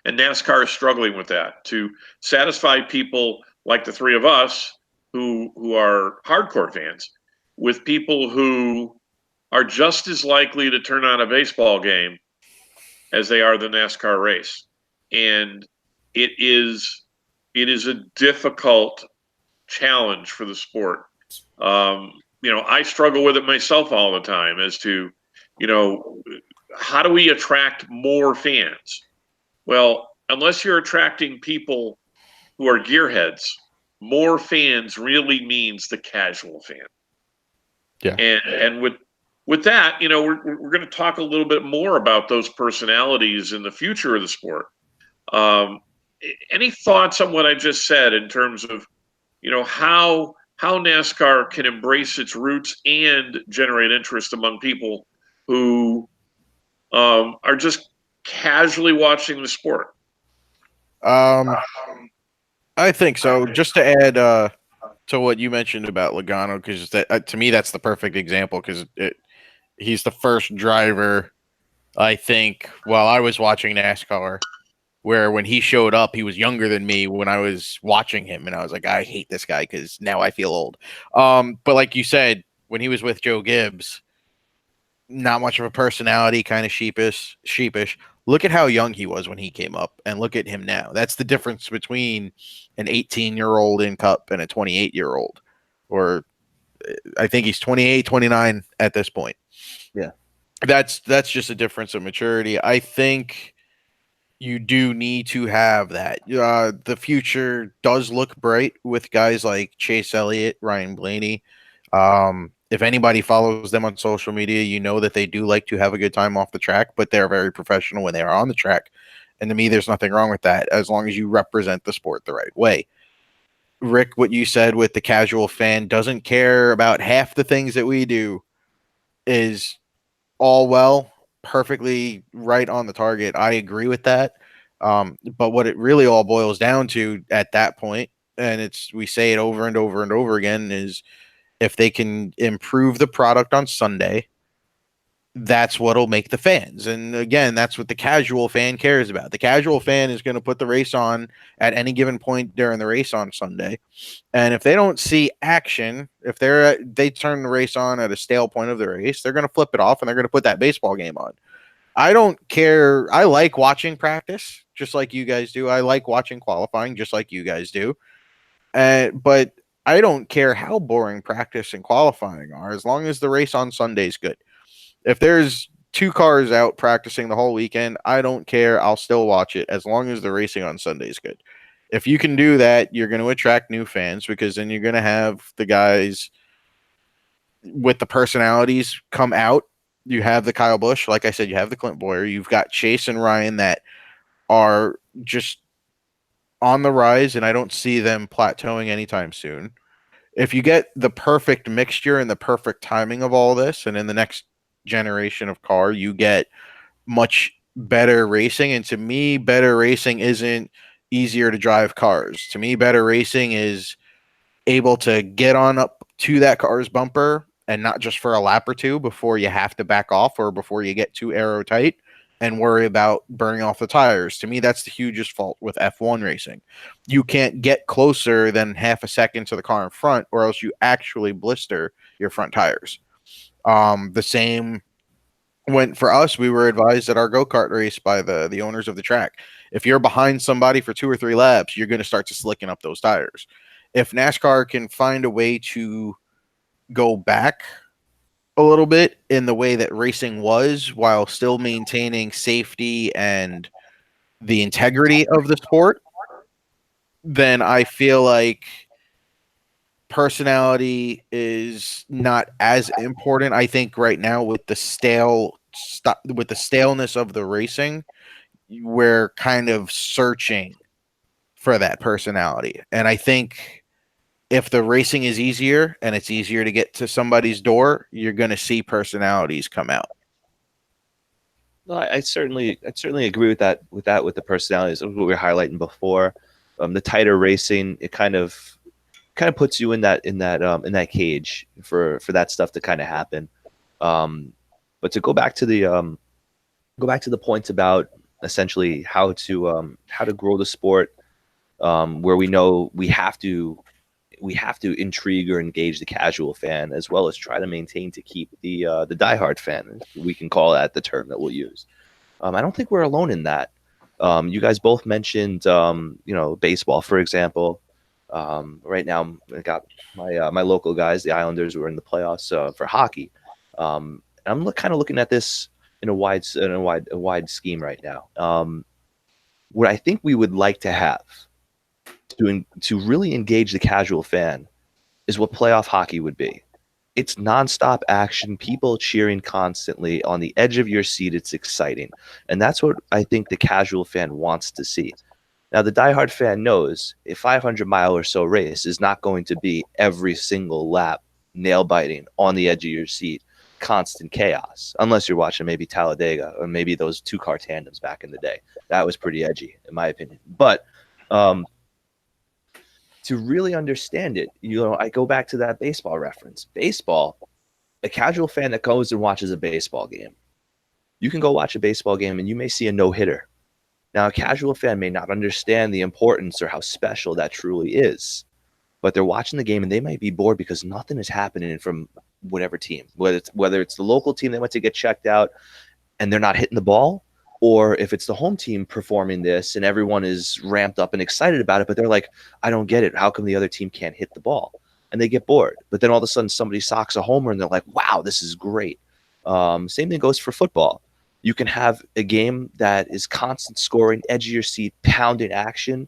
A: And NASCAR is struggling with that to satisfy people like the three of us who are hardcore fans with people who are just as likely to turn on a baseball game as they are the NASCAR race. And it is a difficult challenge for the sport. I struggle with it myself all the time as to, how do we attract more fans? Well, unless you're attracting people who are gearheads, more fans really means the casual fan.
B: Yeah.
A: And with that, we're going to talk a little bit more about those personalities in the future of the sport. Any thoughts on what I just said in terms of, how NASCAR can embrace its roots and generate interest among people who are just casually watching the sport?
B: I think so. Just to add to what you mentioned about Logano, because to me that's the perfect example, because he's the first driver, I think, while I was watching NASCAR, where when he showed up, he was younger than me when I was watching him, and I was like, I hate this guy because now I feel old. But like you said, when he was with Joe Gibbs, not much of a personality, kind of sheepish. Look at how young he was when he came up, and look at him now. That's the difference between an 18-year-old in Cup and a 28-year-old, or I think he's 28, 29 at this point.
C: Yeah.
B: That's just a difference of maturity. I think you do need to have that. The future does look bright with guys like Chase Elliott, Ryan Blaney. If anybody follows them on social media, you know that they do like to have a good time off the track, but they're very professional when they are on the track. And to me, there's nothing wrong with that as long as you represent the sport the right way. Rick, what you said with the casual fan doesn't care about half the things that we do is all well, perfectly right on the target. I agree with that. But what it really all boils down to at that point, and we say it over and over and over again, is if they can improve the product on Sunday, that's what'll make the fans. And again, that's what the casual fan cares about. The casual fan is going to put the race on at any given point during the race on Sunday. And if they don't see action, if they turn the race on at a stale point of the race, they're going to flip it off and they're going to put that baseball game on. I don't care. I like watching practice just like you guys do. I like watching qualifying just like you guys do. But I don't care how boring practice and qualifying are as long as the race on Sunday is good. If there's two cars out practicing the whole weekend, I don't care. I'll still watch it as long as the racing on Sunday is good. If you can do that, you're going to attract new fans because then you're going to have the guys with the personalities come out. You have the Kyle Busch, like I said, you have the Clint Boyer. You've got Chase and Ryan that are just on the rise, and I don't see them plateauing anytime soon. If you get the perfect mixture and the perfect timing of all this, and in the next generation of car, you get much better racing. And to me, better racing isn't easier to drive cars. To me, better racing is able to get on up to that car's bumper and not just for a lap or two before you have to back off or before you get too aero tight and worry about burning off the tires. To me, that's the hugest fault with F1 racing. You can't get closer than half a second to the car in front, or else you actually blister your front tires. The same went for us. We were advised at our go-kart race by the owners of the track. If you're behind somebody for 2 or 3 laps, you're going to start to slicken up those tires. If NASCAR can find a way to go back a little bit in the way that racing was while still maintaining safety and the integrity of the sport, then I feel like personality is not as important. I think right now with the staleness of the racing, we're kind of searching for that personality. And I think if the racing is easier and it's easier to get to somebody's door, you're going to see personalities come out.
C: No, I certainly agree with that. With the personalities, what we were highlighting before, the tighter racing, it kind of puts you in that cage for that stuff to kind of happen. But to go back to the points about essentially how to grow the sport, where we know we have to intrigue or engage the casual fan as well as try to keep the diehard fan. We can call that the term that we'll use. I don't think we're alone in that. You guys both mentioned baseball, for example. Right now, I got my local guys, the Islanders, who are in the playoffs for hockey. I'm kind of looking at this in a wide scheme right now. What I think we would like to have to really engage the casual fan is what playoff hockey would be. It's nonstop action, people cheering constantly on the edge of your seat. It's exciting. And that's what I think the casual fan wants to see. Now, the diehard fan knows a 500-mile or so race is not going to be every single lap nail-biting on the edge of your seat, constant chaos, unless you're watching maybe Talladega or maybe those two-car tandems back in the day. That was pretty edgy, in my opinion. But to really understand it, I go back to that baseball reference. Baseball, a casual fan that goes and watches a baseball game, you can go watch a baseball game and you may see a no-hitter. Now, a casual fan may not understand the importance or how special that truly is, but they're watching the game and they might be bored because nothing is happening from whatever team, whether it's the local team that went to get checked out and they're not hitting the ball, or if it's the home team performing this and everyone is ramped up and excited about it, but they're like, I don't get it. How come the other team can't hit the ball? And they get bored. But then all of a sudden somebody socks a homer and they're like, wow, this is great. Same thing goes for football. You can have a game that is constant scoring, edge of your seat, pounding action,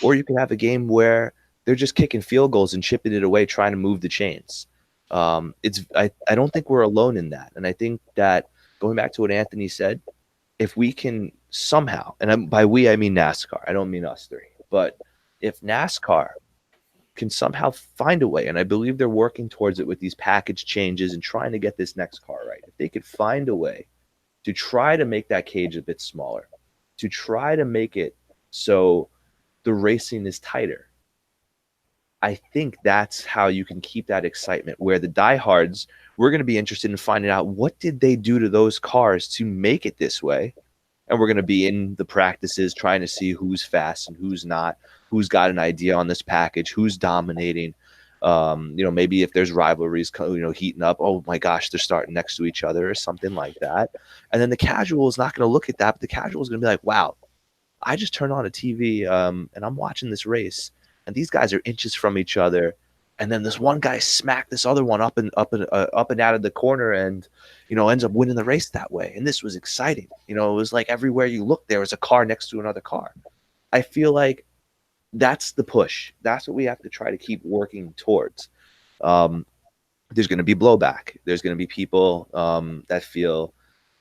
C: or you can have a game where they're just kicking field goals and chipping it away, trying to move the chains. I don't think we're alone in that. And I think that going back to what Anthony said, if we can somehow, and by we, I mean NASCAR, I don't mean us three, but if NASCAR can somehow find a way, and I believe they're working towards it with these package changes and trying to get this next car right, if they could find a way to try to make that cage a bit smaller, to try to make it so the racing is tighter, I think that's how you can keep that excitement. Where the diehards, we're going to be interested in finding out what did they do to those cars to make it this way, and we're going to be in the practices trying to see who's fast and who's not, who's got an idea on this package, who's dominating. Maybe if there's rivalries, heating up. Oh my gosh, they're starting next to each other or something like that. And then the casual is not going to look at that, but the casual is going to be like, wow, I just turned on a TV and I'm watching this race, and these guys are inches from each other. And then this one guy smacked this other one up and out of the corner, and ends up winning the race that way. And this was exciting. It was like everywhere you looked, there was a car next to another car. I feel like that's the push. That's what we have to try to keep working towards. There's going to be blowback. There's going to be people that feel,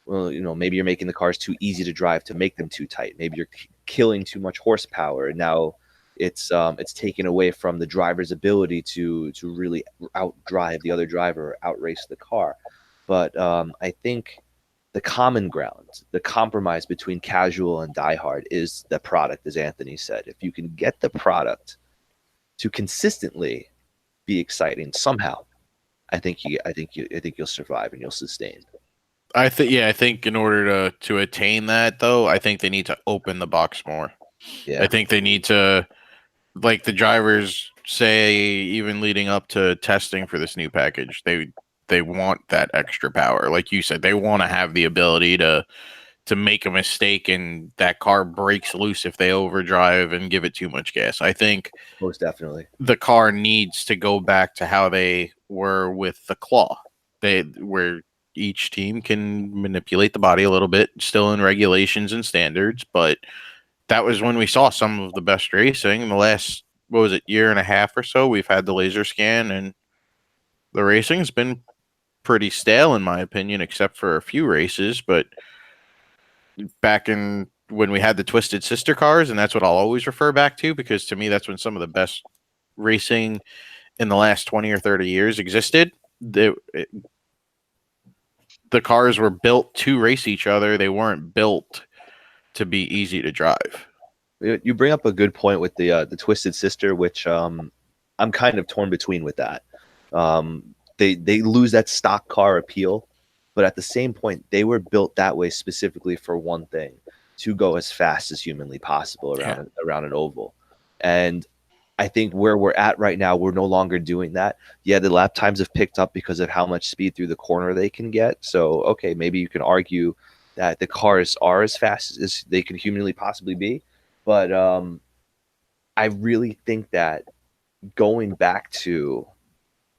C: well, maybe you're making the cars too easy to drive to make them too tight. Maybe you're killing too much horsepower, and now it's taken away from the driver's ability to really outdrive the other driver, outrace the car. But I think the common ground, the compromise between casual and diehard is the product, as Anthony said. If you can get the product to consistently be exciting somehow, I think you'll survive and you'll sustain.
B: I think in order to attain that, though, I think they need to open the box more.
C: Yeah.
B: I think they need to, like the drivers say, even leading up to testing for this new package, they want that extra power. Like you said, they want to have the ability to make a mistake and that car breaks loose if they overdrive and give it too much gas. I think
C: Most definitely
B: the car needs to go back to how they were with the claw. Where each team can manipulate the body a little bit, still in regulations and standards, but that was when we saw some of the best racing in the last, what was it, year and a half or so. We've had the laser scan, and the racing's been pretty stale in my opinion, except for a few races. But back in when we had the Twisted Sister cars, and that's what I'll always refer back to, because to me that's when some of the best racing in the last 20 or 30 years existed. The cars were built to race each other. They weren't built to be easy to drive.
C: You bring up a good point with the Twisted Sister, which I'm kind of torn between with that. They lose that stock car appeal, but at the same point, they were built that way specifically for one thing: to go as fast as humanly possible around an oval. And I think where we're at right now, we're no longer doing that. Yeah, the lap times have picked up because of how much speed through the corner they can get. So, okay, maybe you can argue that the cars are as fast as they can humanly possibly be. But I really think that going back to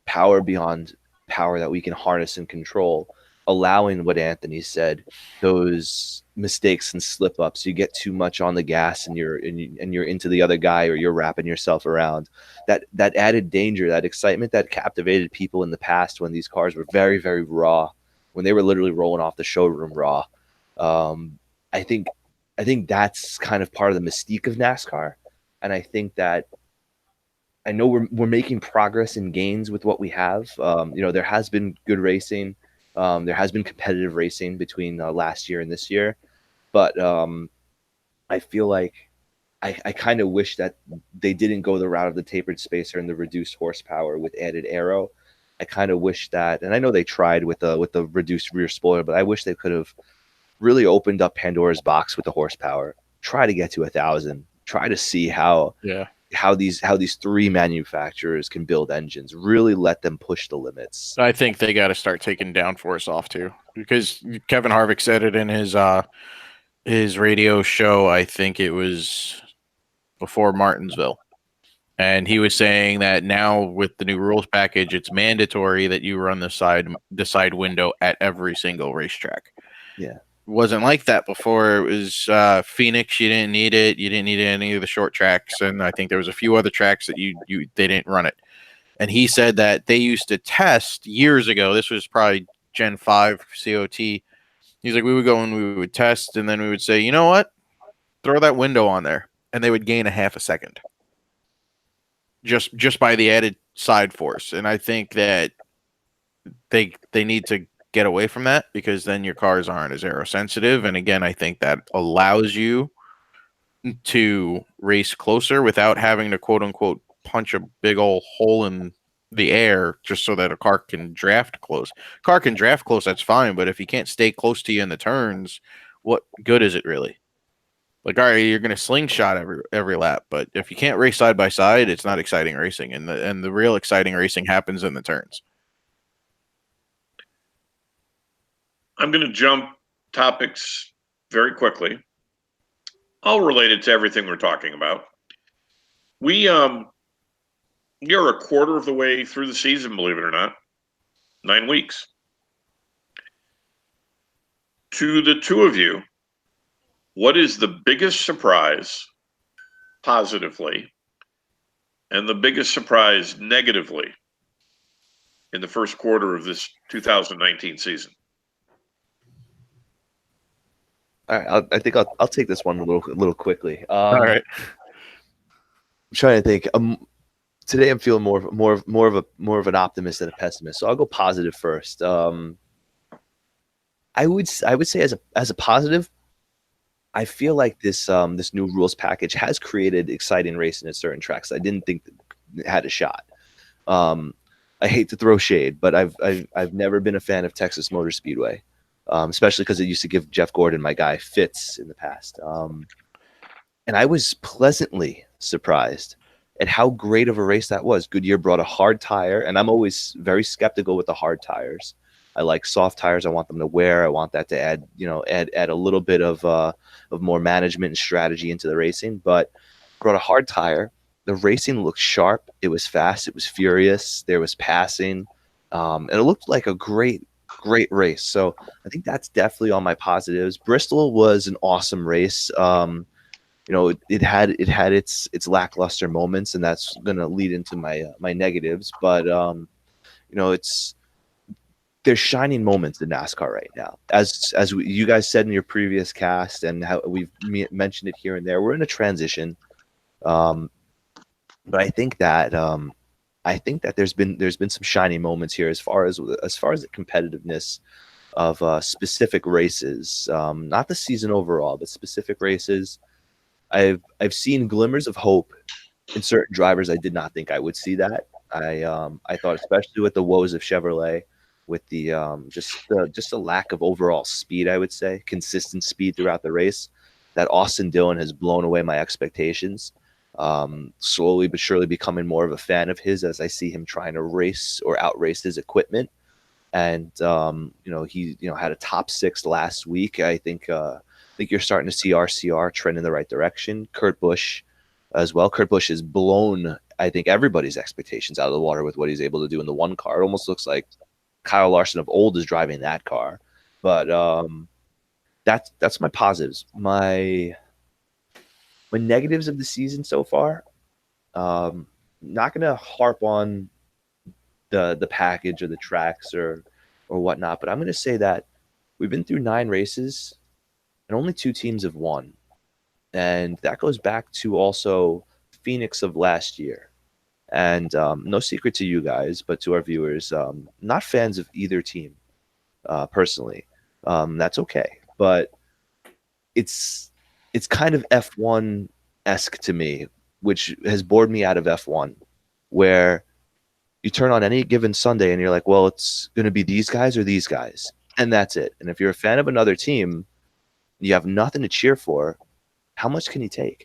C: power beyond power that we can harness and control, allowing what Anthony said, those mistakes and slip ups, you get too much on the gas and you're into the other guy, or you're wrapping yourself around that added danger, that excitement that captivated people in the past when these cars were very, very raw, when they were literally rolling off the showroom raw. I think that's kind of part of the mystique of NASCAR. And I think that I know we're making progress and gains with what we have. There has been good racing. There has been competitive racing between last year and this year. But I feel like I kind of wish that they didn't go the route of the tapered spacer and the reduced horsepower with added aero. I kind of wish that, and I know they tried with the reduced rear spoiler, but I wish they could have really opened up Pandora's box with the horsepower. Try to get to 1,000. Try to see how these three manufacturers can build engines. Really let them push the limits.
B: I think they got to start taking downforce off too, because Kevin Harvick said it in his radio show. I think it was before Martinsville. And he was saying that now with the new rules package, it's mandatory that you run the side window at every single racetrack.
C: Yeah.
B: It wasn't like that before. It was Phoenix, you didn't need it. You didn't need any of the short tracks. And I think there was a few other tracks that they didn't run it. And he said that they used to test years ago. This was probably Gen 5 COT. He's like, we would go and we would test, and then we would say, you know what? Throw that window on there. And they would gain a half a second just by the added side force. And I think that they need to get away from that, because then your cars aren't as aerosensitive. And again, I think that allows you to race closer without having to quote unquote punch a big old hole in the air just so that a car can draft close. Car can draft close, that's fine, but if you can't stay close to you in the turns, what good is it really? Like, all right, you're going to slingshot every lap, but if you can't race side by side, it's not exciting racing, and the real exciting racing happens in the turns.
A: I'm going to jump topics very quickly, all related to everything we're talking about. We are a quarter of the way through the season, believe it or not. 9 weeks. To the two of you, what is the biggest surprise positively and the biggest surprise negatively in the first quarter of this 2019 season?
C: All right, I think I'll take this one a little quickly.
B: All right.
C: I'm trying to think. Today I'm feeling more of an optimist than a pessimist. So I'll go positive first. I would say as a positive, I feel like this new rules package has created exciting racing at certain tracks I didn't think had a shot. I hate to throw shade, but I've never been a fan of Texas Motor Speedway, especially because it used to give Jeff Gordon, my guy, fits in the past. And I was pleasantly surprised at how great of a race that was. Goodyear brought a hard tire, and I'm always very skeptical with the hard tires. I like soft tires. I want them to wear. I want that to add a little bit of more management and strategy into the racing. But brought a hard tire. The racing looked sharp. It was fast. It was furious. There was passing, and it looked like a great race. So I think that's definitely on my positives. Bristol was an awesome race. It had its lackluster moments, and that's going to lead into my negatives. But there's shining moments in NASCAR right now. As you guys said in your previous cast, and how we've mentioned it here and there, we're in a transition. But I think that there's been some shining moments here as far as the competitiveness of specific races, not the season overall, but specific races. I've seen glimmers of hope in certain drivers. I did not think I would see that. I thought, especially with the woes of Chevrolet, with the just a lack of overall speed, I would say consistent speed throughout the race, that Austin Dillon has blown away my expectations. Slowly but surely becoming more of a fan of his as I see him trying to race or outrace his equipment. And he had a top 6 last week. I think you're starting to see RCR trend in the right direction. Kurt Busch as well. Kurt Busch has blown, I think, everybody's expectations out of the water with what he's able to do in the one car. It almost looks like Kyle Larson of old is driving that car. But that's my positives. My negatives of the season so far, not going to harp on the package or the tracks or whatnot, but I'm going to say that we've been through 9 races and only 2 teams have won. And that goes back to also Phoenix of last year. And no secret to you guys, but to our viewers, not fans of either team personally. That's okay. But it's kind of F1-esque to me, which has bored me out of F1, where you turn on any given Sunday and you're like, well, it's going to be these guys or these guys. And that's it. And if you're a fan of another team, you have nothing to cheer for, how much can you take?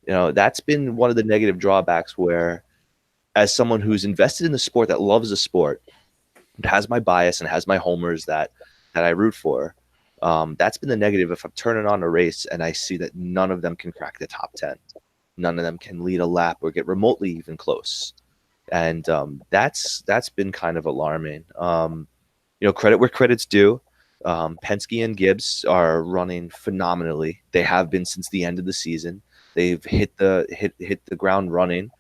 C: That's been one of the negative drawbacks where, as someone who's invested in the sport, that loves the sport, it has my bias and has my homers that I root for. That's been the negative. If I'm turning on a race and I see that none of them can crack the top 10, none of them can lead a lap or get remotely even close. And that's been kind of alarming. Credit where credit's due. Penske and Gibbs are running phenomenally. They have been since the end of the season. They've hit the ground running.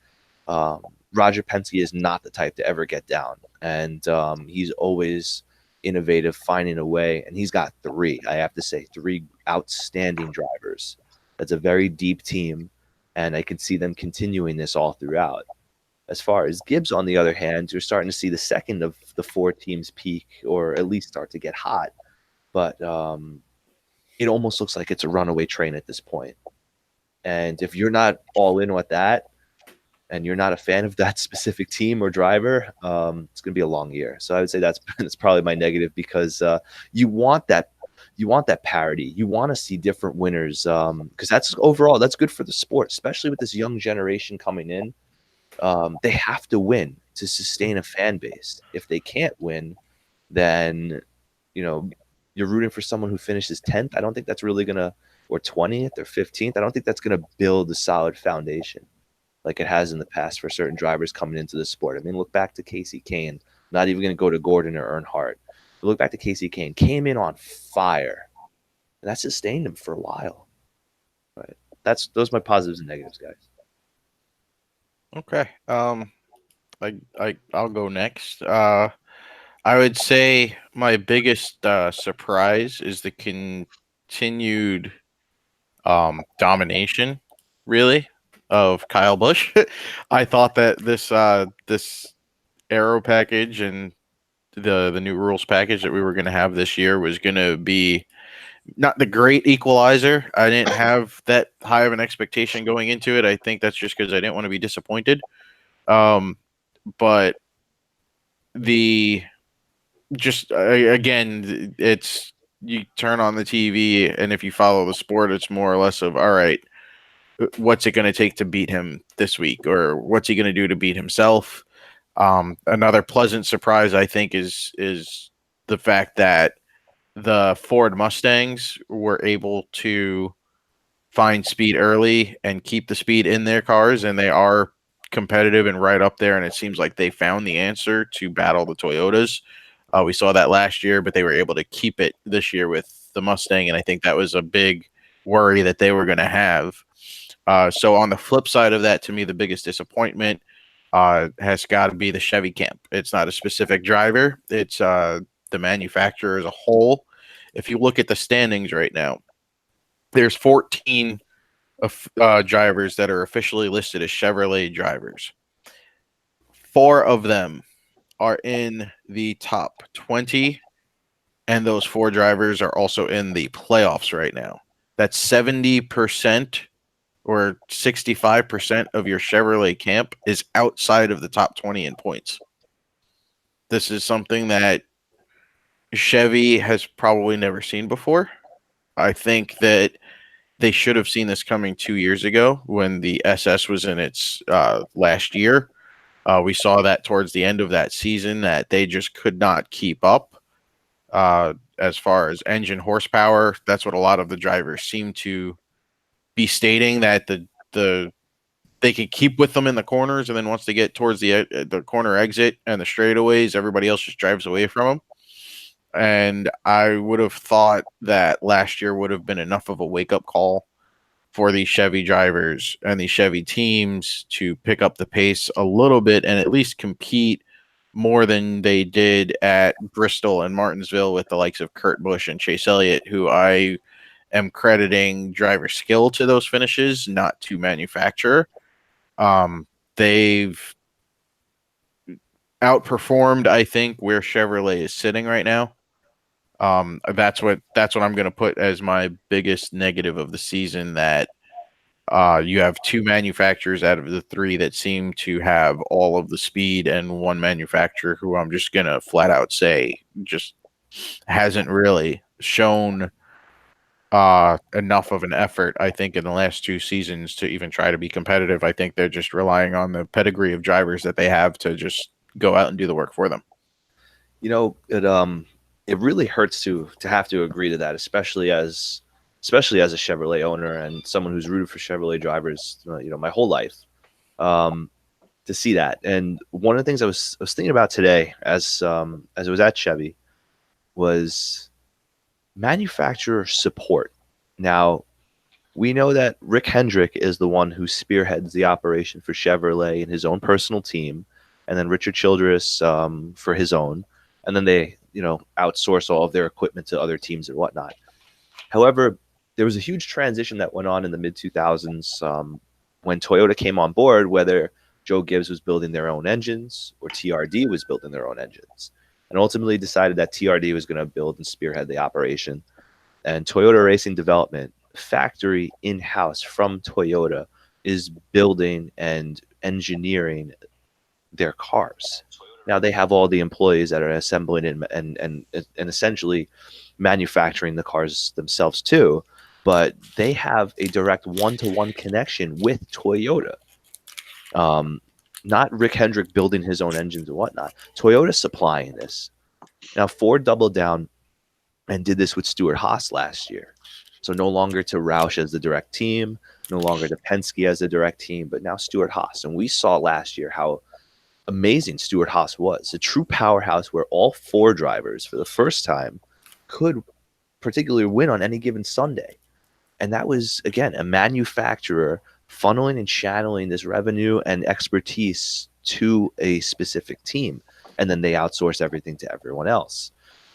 C: Roger Penske is not the type to ever get down, and he's always innovative, finding a way. And he's got three, I have to say, three outstanding drivers. That's a very deep team, and I could see them continuing this all throughout. As far as Gibbs, on the other hand, you're starting to see the second of the four teams peak, or at least start to get hot. But it almost looks like it's a runaway train at this point. And if you're not all in with that, and you're not a fan of that specific team or driver, it's going to be a long year. So I would say that's probably my negative, because you want that parity. You want to see different winners, because that's overall that's good for the sport, especially with this young generation coming in. They have to win to sustain a fan base. If they can't win, then you're rooting for someone who finishes 10th. I don't think that's really gonna, or 20th or 15th. I don't think that's gonna build a solid foundation like it has in the past for certain drivers coming into the sport. I mean, look back to Casey Kane. Not even going to go to Gordon or Earnhardt. But look back to Casey Kane. Came in on fire, and that sustained him for a while. Right. Those are my positives and negatives, guys.
B: Okay. I'll go next. I would say my biggest surprise is the continued domination, really, of Kyle Busch. I thought that this aero package and the new rules package that we were going to have this year was going to be not the great equalizer. I didn't have that high of an expectation going into it. I think that's just because I didn't want to be disappointed. But the just again, it's you turn on the TV, and if you follow the sport, it's more or less of, all right, what's it going to take to beat him this week, or what's he going to do to beat himself? Another pleasant surprise, I think, is the fact that the Ford Mustangs were able to find speed early and keep the speed in their cars, and they are competitive and right up there. And it seems like they found the answer to battle the Toyotas. We saw that last year, but they were able to keep it this year with the Mustang, and I think that was a big worry that they were going to have. So on the flip side of that, to me, the biggest disappointment has got to be the Chevy camp. It's not a specific driver. It's the manufacturer as a whole. If you look at the standings right now, there's 14 drivers that are officially listed as Chevrolet drivers. 4 of them are in the top 20, and those 4 drivers are also in the playoffs right now. That's 70% or 65% of your Chevrolet camp is outside of the top 20 in points. This is something that Chevy has probably never seen before. I think that they should have seen this coming 2 years ago when the SS was in its last year. We saw that towards the end of that season that they just could not keep up as far as engine horsepower. That's what a lot of the drivers seem to be stating, that they can keep with them in the corners, and then once they get towards the corner exit and the straightaways, everybody else just drives away from them. And I would have thought that last year would have been enough of a wake-up call for the Chevy drivers and the Chevy teams to pick up the pace a little bit and at least compete more than they did at Bristol and Martinsville with the likes of Kurt Busch and Chase Elliott, who I am crediting driver skill to those finishes, not to manufacturer. They've outperformed, I think, where Chevrolet is sitting right now. That's what I'm going to put as my biggest negative of the season, that you have 2 manufacturers out of the 3 that seem to have all of the speed, and one manufacturer who I'm just going to flat out say just hasn't really shown enough of an effort, I think, in the last 2 seasons to even try to be competitive. I think they're just relying on the pedigree of drivers that they have to just go out and do the work for them.
C: It really hurts to have to agree to that, especially as a Chevrolet owner and someone who's rooted for Chevrolet drivers, my whole life, to see that. And one of the things I was thinking about today, as it was at Chevy, was manufacturer support. Now, We know that Rick Hendrick is the one who spearheads the operation for Chevrolet in his own personal team, and then Richard Childress for his own, and then they outsource all of their equipment to other teams and whatnot. However, there was a huge transition that went on in the mid 2000s when Toyota came on board, whether Joe Gibbs was building their own engines or TRD was building their own engines, and ultimately decided that TRD was going to build and spearhead the operation. And Toyota Racing Development, factory in-house from Toyota, is building and engineering their cars. Now they have all the employees that are assembling and essentially manufacturing the cars themselves too, but they have a direct one-to-one connection with Toyota. Um, Not Rick Hendrick building his own engines and whatnot. Toyota supplying this. Now Ford doubled down and did this with Stuart Haas last year. So no longer to Roush as the direct team, no longer to Penske as the direct team, but now Stuart Haas. And we saw last year how amazing Stuart Haas was, a true powerhouse where all four drivers for the first time could particularly win on any given Sunday. And that was, again, a manufacturer funneling and channeling this revenue and expertise to a specific team. And then they outsource everything to everyone else.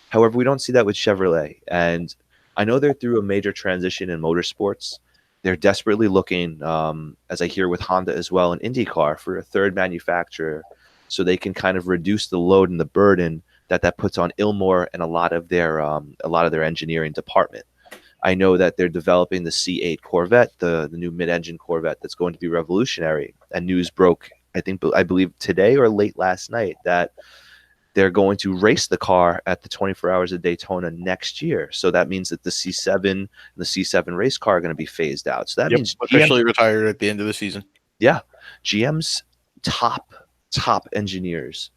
C: However, we don't see that with Chevrolet. And I know they're through a major transition in motorsports. They're desperately looking, as I hear with Honda as well, in IndyCar for a third manufacturer so they can kind of reduce the load and the burden that puts on Ilmore and a lot of their engineering department. I know that they're developing the C8 Corvette, the new mid-engine Corvette that's going to be revolutionary. And news broke, I believe today or late last night, that they're going to race the car at the 24 Hours of Daytona next year. So that means that the C7 and the C7 race car are going to be phased out. So that means
B: officially retired at the end of the season.
C: Yeah, GM's top engineers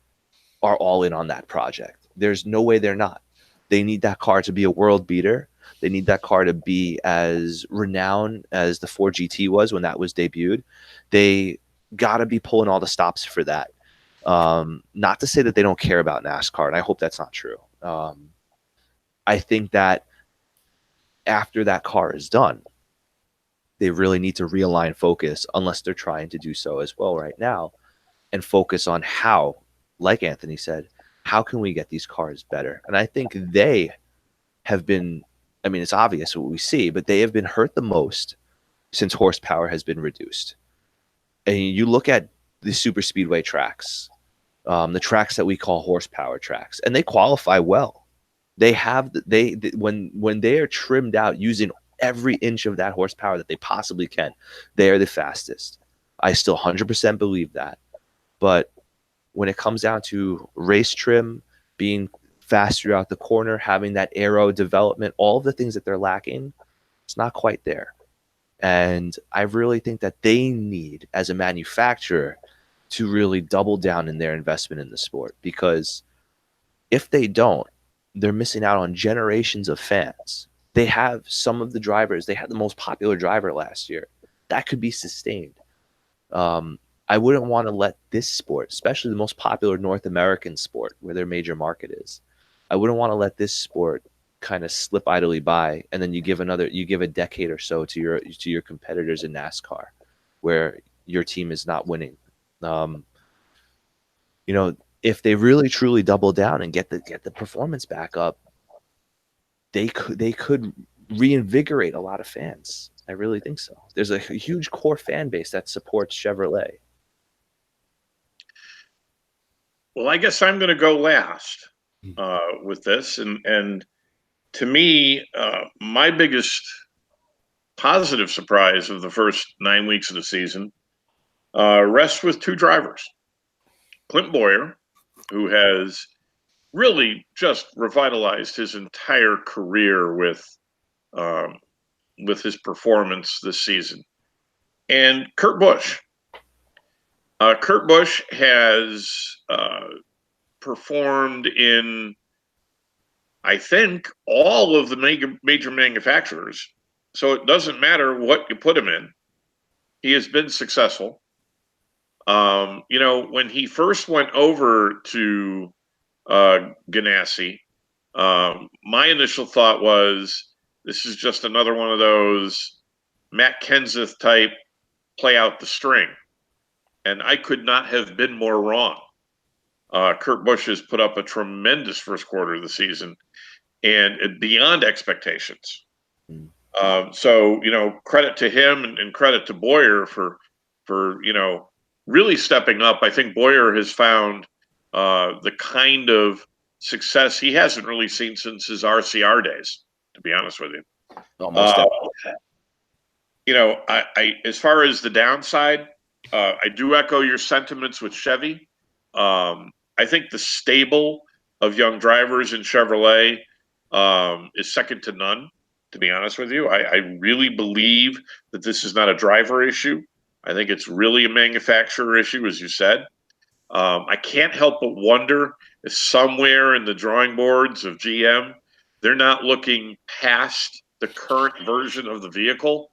C: are all in on that project. There's no way they're not. They need that car to be a world beater. They need that car to be as renowned as the Ford GT was when that was debuted. They got to be pulling all the stops for that. Not to say that they don't care about NASCAR, and I hope that's not true. I think that after that car is done, they really need to realign focus, unless they're trying to do so as well right now, and focus on how, like Anthony said, how can we get these cars better? And I think they have been, I mean, it's obvious what we see, but they have been hurt the most since horsepower has been reduced. And you look at the super speedway tracks, the tracks that we call horsepower tracks, and they qualify well. They have when they are trimmed out using every inch of that horsepower that they possibly can, they are the fastest. I still 100% believe that. But when it comes down to race trim, being fast throughout the corner, having that aero development, all of the things that they're lacking, it's not quite there. And I really think that they need, as a manufacturer, to really double down in their investment in the sport, because if they don't, they're missing out on generations of fans. They have some of the drivers, they had the most popular driver last year. That could be sustained. I wouldn't want to let this sport, especially the most popular North American sport where their major market is, I wouldn't want to let this sport kind of slip idly by, and then you give a decade or so to your competitors in NASCAR, where your team is not winning. If they really truly double down and get the performance back up, they could reinvigorate a lot of fans. I really think so. There's a huge core fan base that supports Chevrolet.
A: Well, I guess I'm going to go last with this, and to me, my biggest positive surprise of the first 9 weeks of the season rests with two drivers. Clint Boyer, who has really just revitalized his entire career with his performance this season, and Kurt Busch. Kurt Busch has performed in, I think, all of the major manufacturers. So it doesn't matter what you put him in. He has been successful. When he first went over to Ganassi, my initial thought was, this is just another one of those Matt Kenseth type play out the string. And I could not have been more wrong. Kurt Busch has put up a tremendous first quarter of the season and beyond expectations. So, credit to him and credit to Boyer for really stepping up. I think Boyer has found the kind of success he hasn't really seen since his RCR days, to be honest with you.
C: Almost.
A: I as far as the downside, I do echo your sentiments with Chevy. I think the stable of young drivers in Chevrolet is second to none, to be honest with you. I really believe that this is not a driver issue. I think it's really a manufacturer issue, as you said. I can't help but wonder if somewhere in the drawing boards of GM, they're not looking past the current version of the vehicle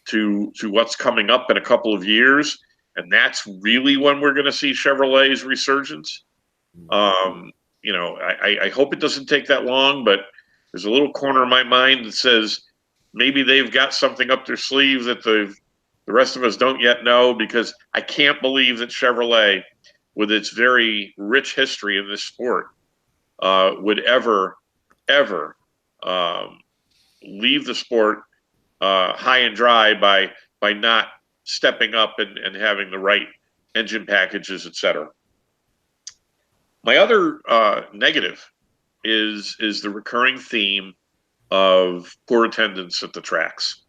A: to what's coming up in a couple of years, and that's really when we're going to see Chevrolet's resurgence. I hope it doesn't take that long, but there's a little corner of my mind that says maybe they've got something up their sleeve that the rest of us don't yet know, because I can't believe that Chevrolet, with its very rich history in this sport, would ever leave the sport high and dry by not stepping up and having the right engine packages, etc. My other negative is the recurring theme of poor attendance at the tracks.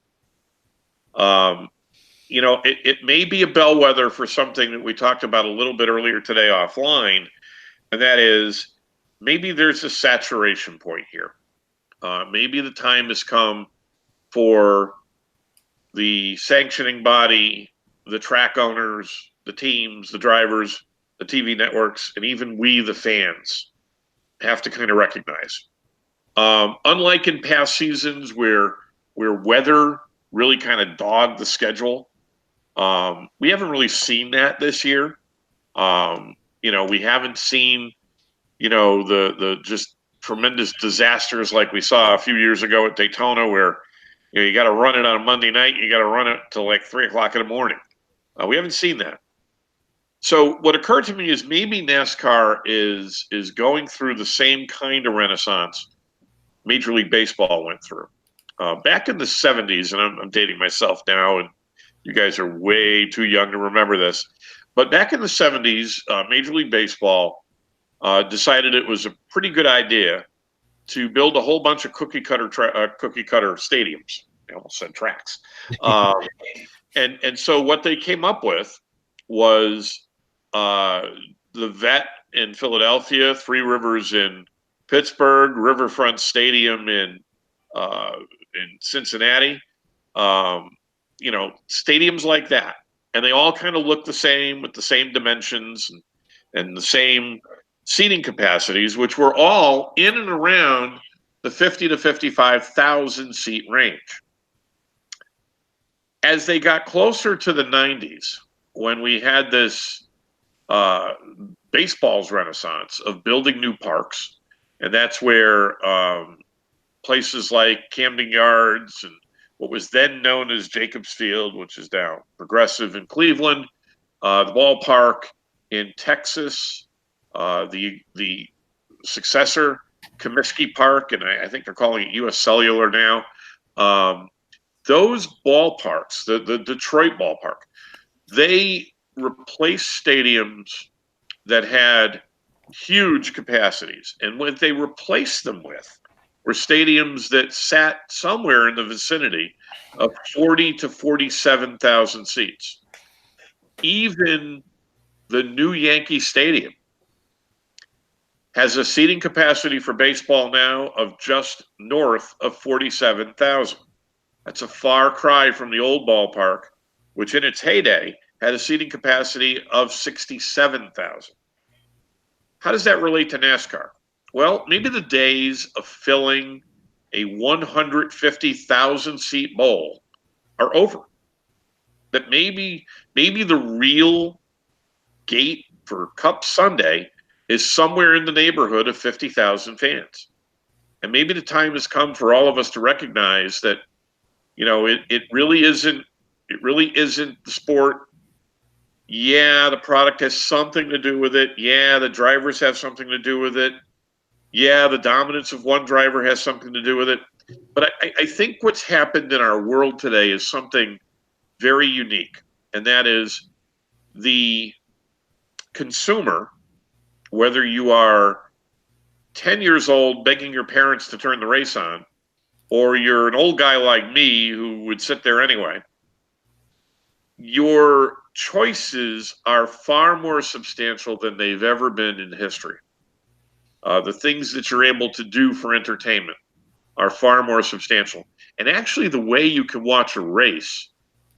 A: It may be a bellwether for something that we talked about a little bit earlier today offline, and that is maybe there's a saturation point here. Maybe the time has come for the sanctioning body, the track owners, the teams, the drivers, the TV networks, and even we, the fans, have to kind of recognize. Unlike in past seasons where weather really kind of dogged the schedule, we haven't really seen that this year. We haven't seen, the just tremendous disasters like we saw a few years ago at Daytona, where you got to run it on a Monday night, you got to run it till like 3:00 in the morning. We haven't seen that. So what occurred to me is maybe NASCAR is going through the same kind of renaissance Major League Baseball went through. Back in the 70s, and I'm dating myself now, and you guys are way too young to remember this, but back in the 70s, Major League Baseball decided it was a pretty good idea to build a whole bunch of cookie cutter stadiums. I almost said tracks. And so what they came up with was the Vet in Philadelphia, Three Rivers in Pittsburgh, Riverfront Stadium in Cincinnati. Stadiums like that, and they all kind of look the same with the same dimensions and the same seating capacities, which were all in and around the 50 to 55,000 seat range. As they got closer to the 90s, when we had this baseball's renaissance of building new parks, and that's where places like Camden Yards and what was then known as Jacobs Field, which is now Progressive in Cleveland, the ballpark in Texas, the successor, Comiskey Park, and I think they're calling it U.S. Cellular now. Those ballparks, the Detroit ballpark, they replaced stadiums that had huge capacities. And what they replaced them with were stadiums that sat somewhere in the vicinity of 40 to 47,000 seats. Even the new Yankee Stadium has a seating capacity for baseball now of just north of 47,000. That's a far cry from the old ballpark, which in its heyday had a seating capacity of 67,000. How does that relate to NASCAR? Well, maybe the days of filling a 150,000 seat bowl are over. That maybe the real gate for Cup Sunday is somewhere in the neighborhood of 50,000 fans. And maybe the time has come for all of us to recognize that It really isn't. It really isn't the sport. Yeah, the product has something to do with it. Yeah, the drivers have something to do with it. Yeah, the dominance of one driver has something to do with it. But I think what's happened in our world today is something very unique, and that is the consumer, whether you are 10 years old begging your parents to turn the race on, or you're an old guy like me who would sit there anyway, your choices are far more substantial than they've ever been in history. The things that you're able to do for entertainment are far more substantial. And actually, the way you can watch a race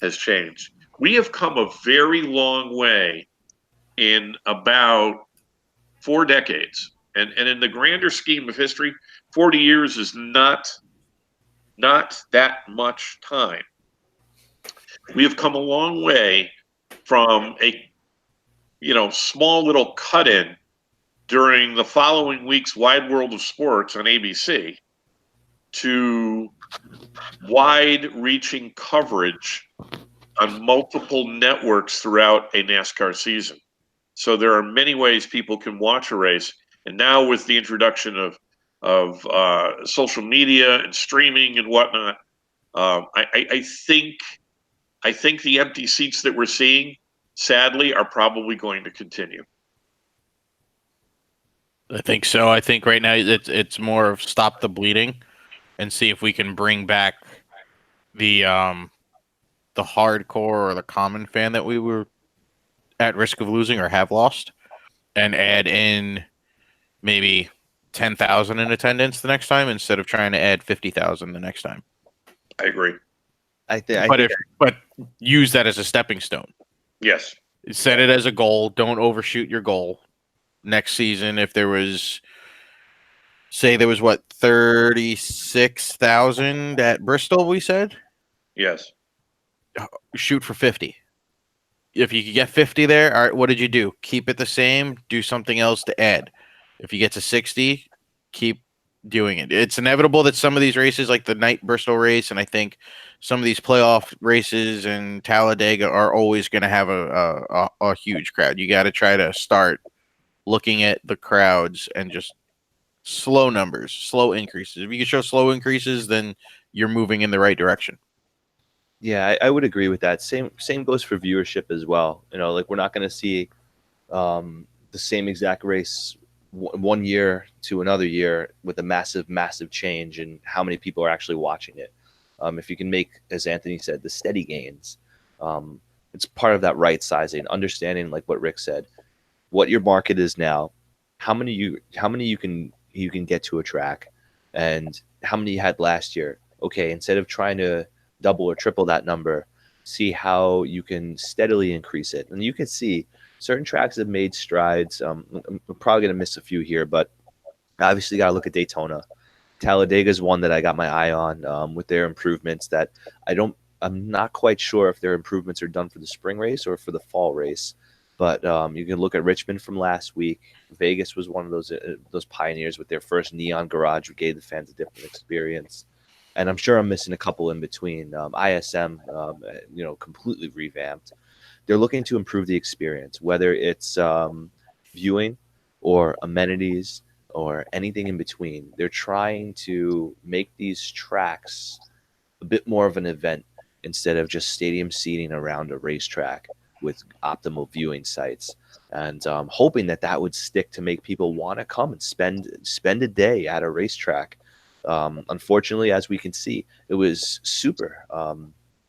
A: has changed. We have come a very long way in about 4 decades. And in the grander scheme of history, 40 years is not that much time. We have come a long way from a small little cut in during the following week's Wide World of Sports on ABC to wide reaching coverage on multiple networks throughout a NASCAR season. So there are many ways people can watch a race. And now with the introduction of social media and streaming and whatnot, I think the empty seats that we're seeing, sadly, are probably going to continue.
B: I think so. I think right now it's more of stop the bleeding and see if we can bring back the hardcore or the common fan that we were at risk of losing or have lost, and add in maybe 10,000 in attendance the next time instead of trying to add 50,000 the next time.
A: I agree.
B: But use that as a stepping stone.
A: Yes.
B: Set it as a goal. Don't overshoot your goal. Next season, if there was, say, 36,000 at Bristol, we said,
A: Yes.
B: shoot for 50. If you could get 50 there, all right, what did you do? Keep it the same, do something else to add. If you get to 60, keep doing it. It's inevitable that some of these races, like the night Bristol race, and I think some of these playoff races in Talladega, are always going to have a huge crowd. You got to try to start looking at the crowds and just slow numbers, slow increases. If you can show slow increases, then you're moving in the right direction.
C: Yeah, I would agree with that. Same goes for viewership as well. Like we're not going to see the same exact race one year to another year with a massive change in how many people are actually watching it. If you can make, as Anthony said, the steady gains, it's part of that right sizing, understanding, like what Rick said, what your market is now, how many you can get to a track, and how many you had last year. Okay, instead of trying to double or triple that number, see how you can steadily increase it. And you can see certain tracks have made strides. I'm probably going to miss a few here, but obviously got to look at Daytona. Talladega is one that I got my eye on with their improvements that I'm not quite sure if their improvements are done for the spring race or for the fall race. But you can look at Richmond from last week. Vegas was one of those pioneers with their first neon garage, who gave the fans a different experience. And I'm sure I'm missing a couple in between. ISM, completely revamped. They're looking to improve the experience, whether it's viewing or amenities or anything in between. They're trying to make these tracks a bit more of an event instead of just stadium seating around a racetrack with optimal viewing sites, and hoping that would stick to make people want to come and spend a day at a racetrack. Unfortunately, as we can see, it was super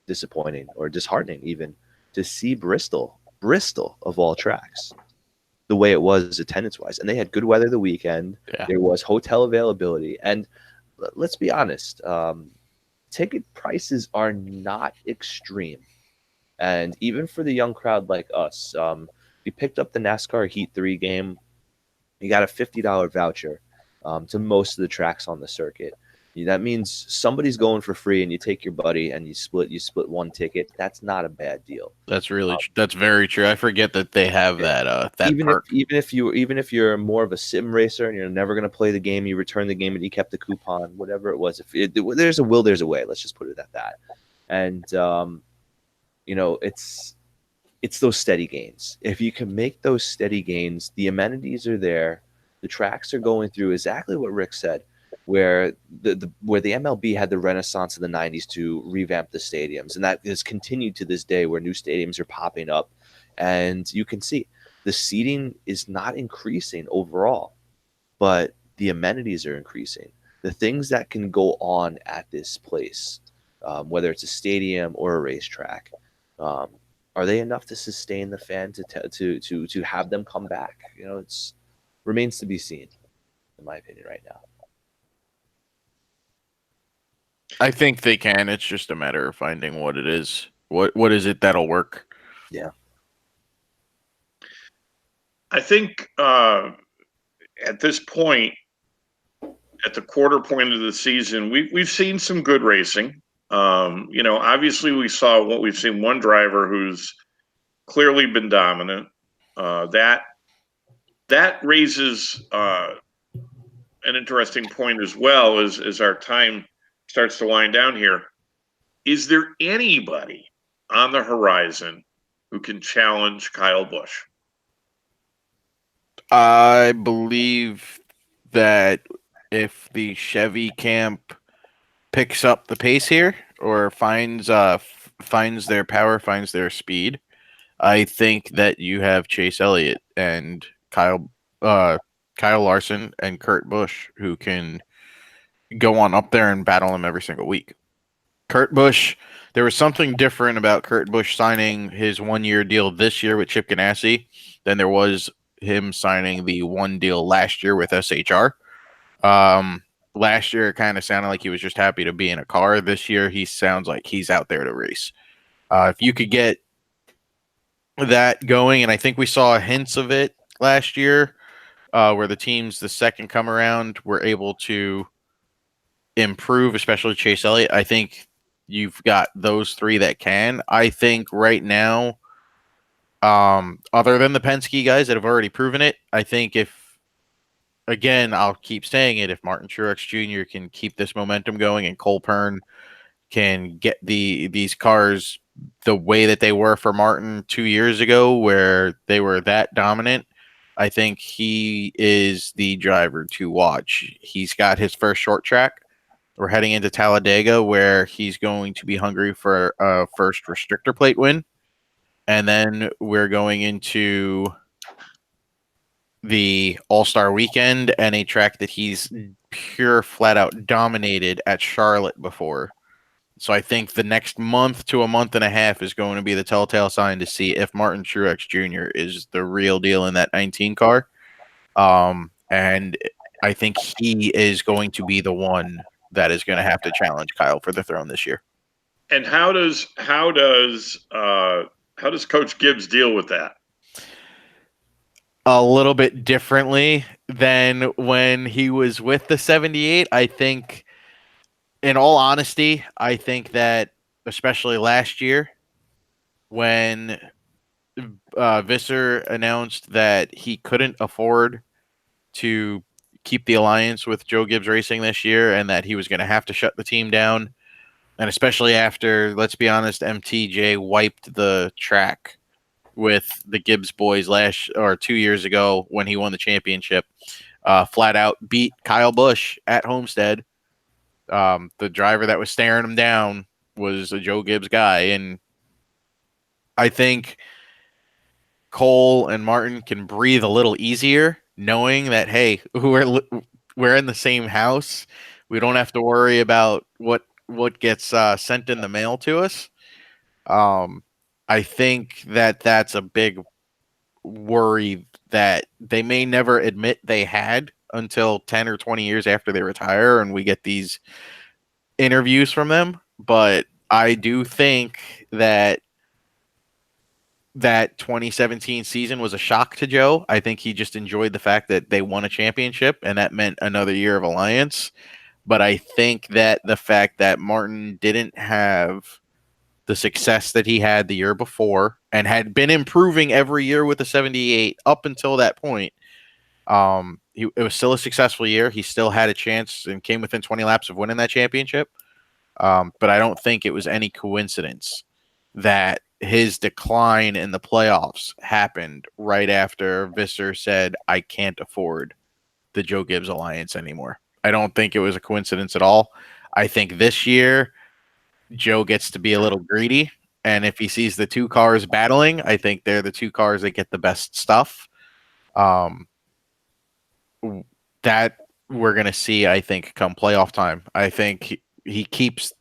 C: disappointing or disheartening even to see Bristol of all tracks, the way it was attendance-wise. And they had good weather the weekend. Yeah. There was hotel availability. And let's be honest, ticket prices are not extreme. And even for the young crowd like us, we picked up the NASCAR Heat 3 game. You got a $50 voucher to most of the tracks on the circuit. That means somebody's going for free, and you take your buddy and you split one ticket. That's not a bad deal.
B: That's very true. I forget that they have that perk.
C: Even if you're more of a sim racer and you're never going to play the game, you return the game and you kept the coupon, whatever it was. There's a will, there's a way. Let's just put it at that. And it's those steady gains. If you can make those steady gains, the amenities are there. The tracks are going through exactly what Rick said, where the MLB had the renaissance of the 90s to revamp the stadiums, and that has continued to this day, where new stadiums are popping up, and you can see the seating is not increasing overall, but the amenities are increasing. The things that can go on at this place, whether it's a stadium or a racetrack, are they enough to sustain the fan to have them come back? It's remains to be seen, in my opinion, right now.
B: I think they can. It's just a matter of finding what it is. What is it that'll work?
C: Yeah.
A: I think at this point, at the quarter point of the season, we've seen some good racing. Obviously we've seen one driver who's clearly been dominant. That raises an interesting point as well as our time starts to wind down here. Is there anybody on the horizon who can challenge Kyle Busch?
B: I believe that if the Chevy camp picks up the pace here or finds their power, finds their speed, I think that you have Chase Elliott and Kyle Larson and Kurt Busch who can go on up there and battle him every single week. Kurt Busch, there was something different about Kurt Busch signing his 1-year deal this year with Chip Ganassi than there was him signing the one deal last year with SHR. Last year, it kind of sounded like he was just happy to be in a car. This year, he sounds like he's out there to race. If you could get that going, and I think we saw hints of it last year, where the teams the second come around were able to improve, especially Chase Elliott. I think you've got those three that can. I think right now, other than the Penske guys that have already proven it, I think again, I'll keep saying it, if Martin Truex Jr. can keep this momentum going and Cole Pern can get these cars the way that they were for Martin 2 years ago, where they were that dominant, I think he is the driver to watch. He's got his first short track. We're heading into Talladega, where he's going to be hungry for a first restrictor plate win. And then we're going into the All-Star weekend and a track that he's pure flat out dominated at Charlotte before. So I think the next month to a month and a half is going to be the telltale sign to see if Martin Truex Jr. is the real deal in that 19 car. And I think he is going to be the one that is going to have to challenge Kyle for the throne this year.
A: And how does Coach Gibbs deal with that?
B: A little bit differently than when he was with the 78. I think, in all honesty, I think that especially last year when Visser announced that he couldn't afford to keep the alliance with Joe Gibbs Racing this year and that he was going to have to shut the team down, and especially after, let's be honest, MTJ wiped the track with the Gibbs boys 2 years ago when he won the championship, flat out beat Kyle Busch at Homestead. The driver that was staring him down was a Joe Gibbs guy, and I think Cole and Martin can breathe a little easier knowing that, hey, we're in the same house. We don't have to worry about what gets sent in the mail to us. I think that that's a big worry that they may never admit they had until 10 or 20 years after they retire and we get these interviews from them. But I do think that 2017 season was a shock to Joe. I think he just enjoyed the fact that they won a championship and that meant another year of alliance. But I think that the fact that Martin didn't have the success that he had the year before and had been improving every year with the 78 up until that point, it was still a successful year. He still had a chance and came within 20 laps of winning that championship. But I don't think it was any coincidence that his decline in the playoffs happened right after Visser said, I can't afford the Joe Gibbs Alliance anymore. I don't think it was a coincidence at all. I think this year, Joe gets to be a little greedy. And if he sees the two cars battling, I think they're the two cars that get the best stuff. That we're going to see, I think, come playoff time. I think he keeps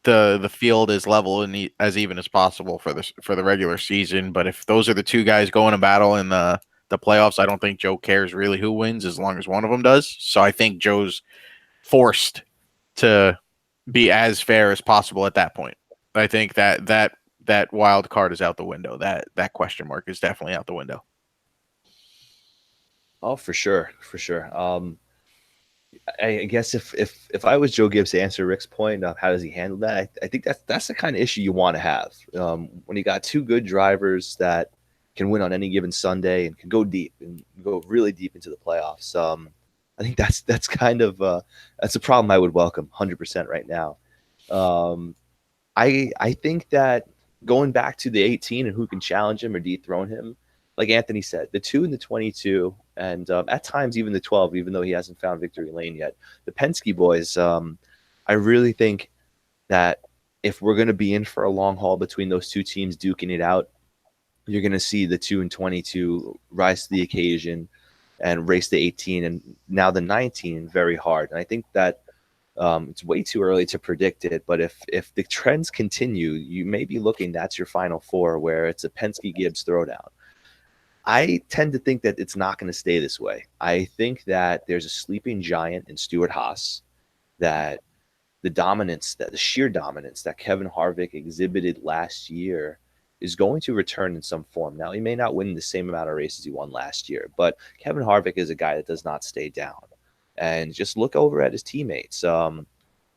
B: the field as level and as even as possible for the regular season. But if those are the two guys going to battle in the playoffs, I don't think Joe cares really who wins as long as one of them does. So I think Joe's forced to be as fair as possible at that point. I think that wild card is out the window. That question mark is definitely out the window.
C: Oh, for sure, for sure. I guess if I was Joe Gibbs to answer Rick's point of how does he handle that, I think that's the kind of issue you want to have when you got two good drivers that can win on any given Sunday and can go deep and go really deep into the playoffs. I think that's kind of that's a problem I would welcome 100% right now. I think that going back to the 18 and who can challenge him or dethrone him, like Anthony said, the 2 and the 22, and at times even the 12, even though he hasn't found victory lane yet. The Penske boys, I really think that if we're going to be in for a long haul between those two teams duking it out, you're going to see the 2 and 22 rise to the occasion and race the 18 and now the 19 very hard. And I think that it's way too early to predict it, but if the trends continue, you may be looking, that's your final four where it's a Penske Gibbs throwdown. I tend to think that it's not going to stay this way. I think that there's a sleeping giant in Stuart Haas, that the sheer dominance that Kevin Harvick exhibited last year is going to return in some form. Now, he may not win the same amount of races he won last year, but Kevin Harvick is a guy that does not stay down. And just look over at his teammates.